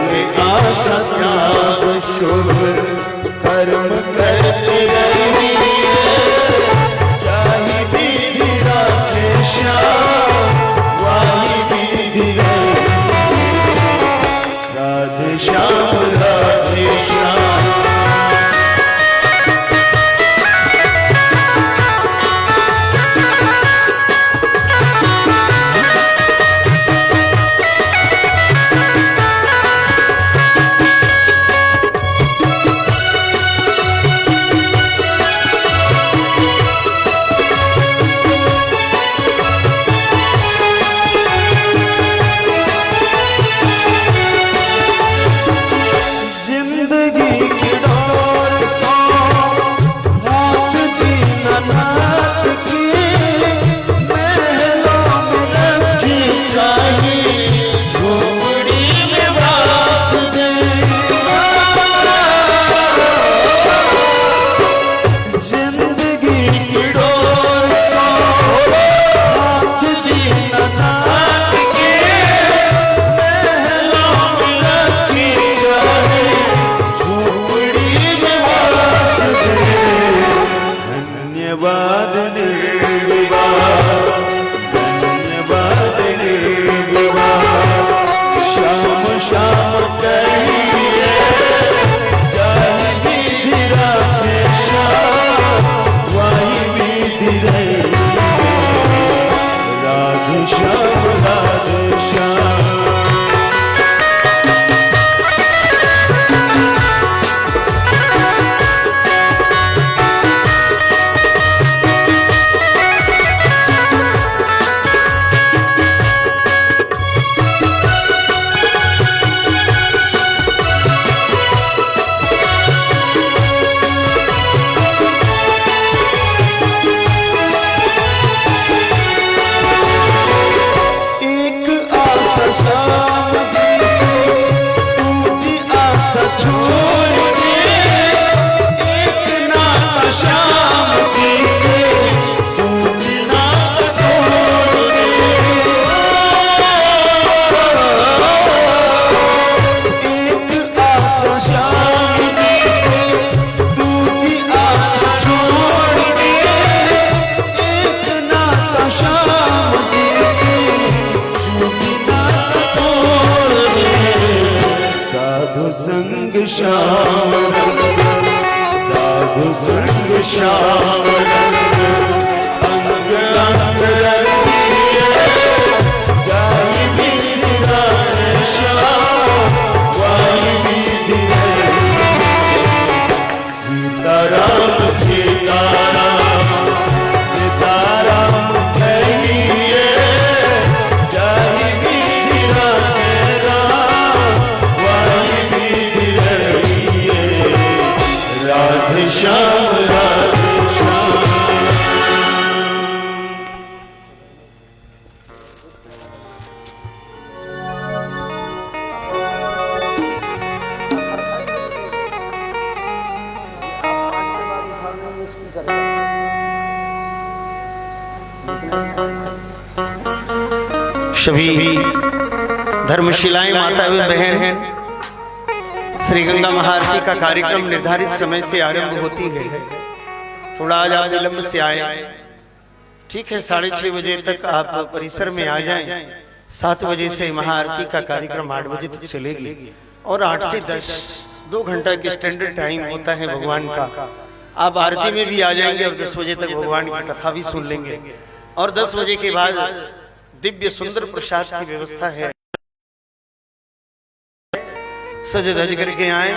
आशा त्याग शुभ, कर्म करते रहिए, जाहि विधि राखे श्याम वाहि विधि रहिए। राधे श्याम राधे श्याम। संग श्याम रंग, साधु संग श्याम रंग, अंग अंग रंगिए जाई मीरा श्याम वाई विधि सीताराम सीताराम सीताराम कहिए जाई मीरा राधे श्याम राधे श्याम। सभी धर्मशिलाएं माता व बहन, श्री गंगा महाआरती का कार्यक्रम निर्धारित समय से आरंभ होती है। थोड़ा आज आप विलंब से आए, ठीक है। 6:30 बजे तक आप परिसर में आ जाएं। 7 बजे से महाआरती का कार्यक्रम 8 बजे तक चलेगी और 8 से 10 2 घंटा की स्टैंडर्ड टाइम होता है भगवान का। आप आरती में भी आ जाएंगे और 10 बजे तक भगवान की कथा भी सुन लेंगे और 10 बजे के बाद दिव्य सुंदर प्रसाद की व्यवस्था है। सज धज करके आए।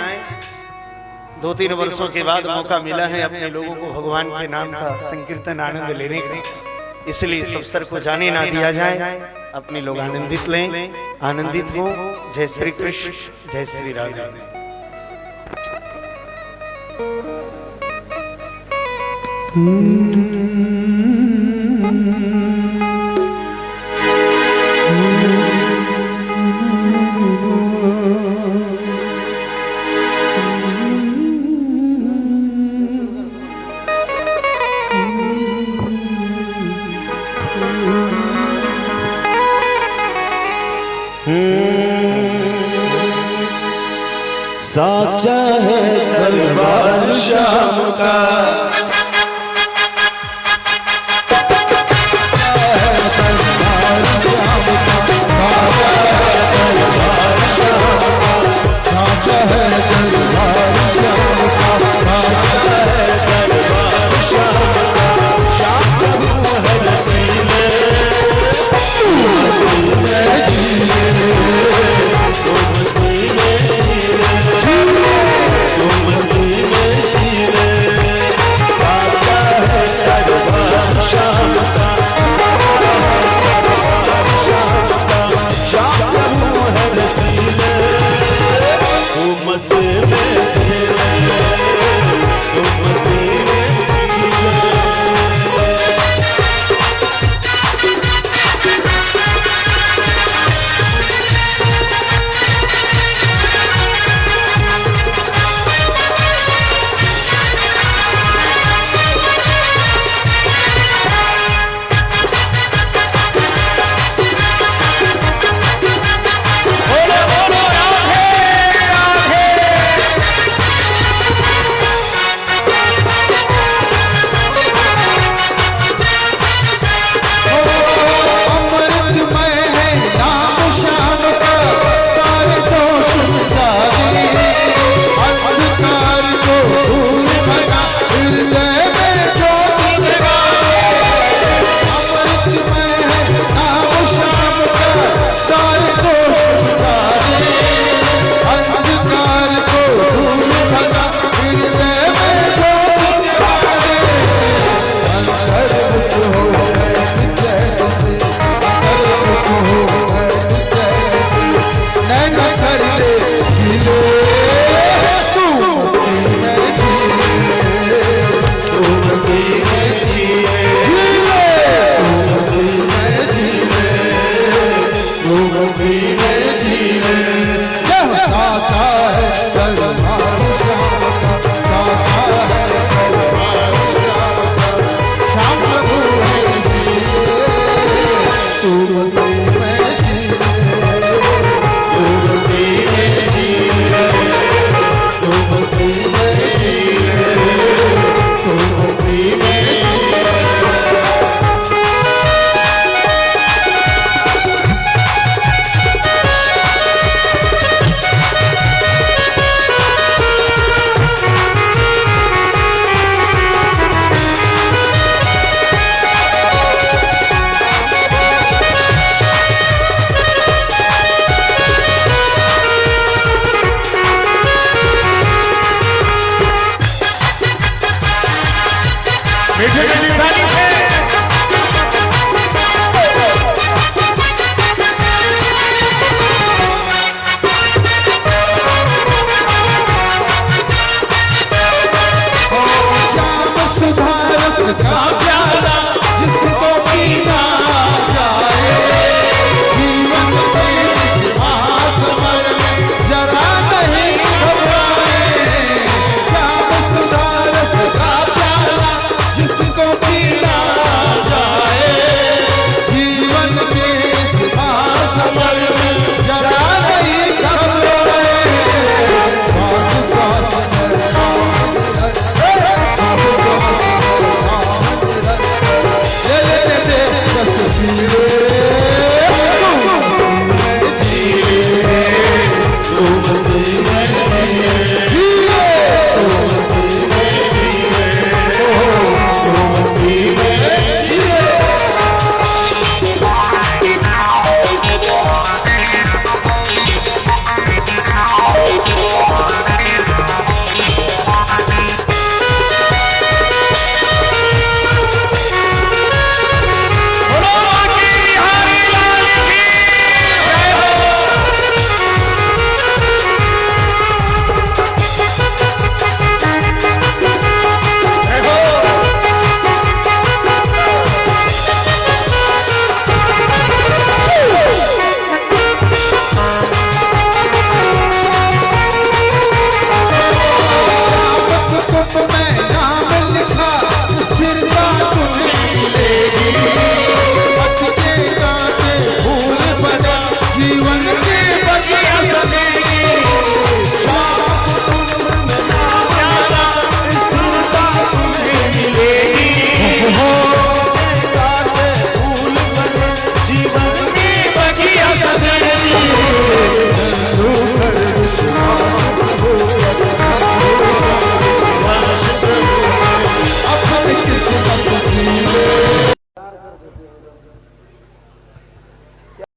2-3 वर्षों के बाद मौका मिला है अपने लोगों को भगवान के नाम का संकीर्तन आनंद लेने का, इसलिए इस अवसर को जाने ना दिया जाए। अपने लोग आनंदित लें, आनंदित हो। जय श्री कृष्ण, जय श्री राधे। साचा है दरबार श्याम का,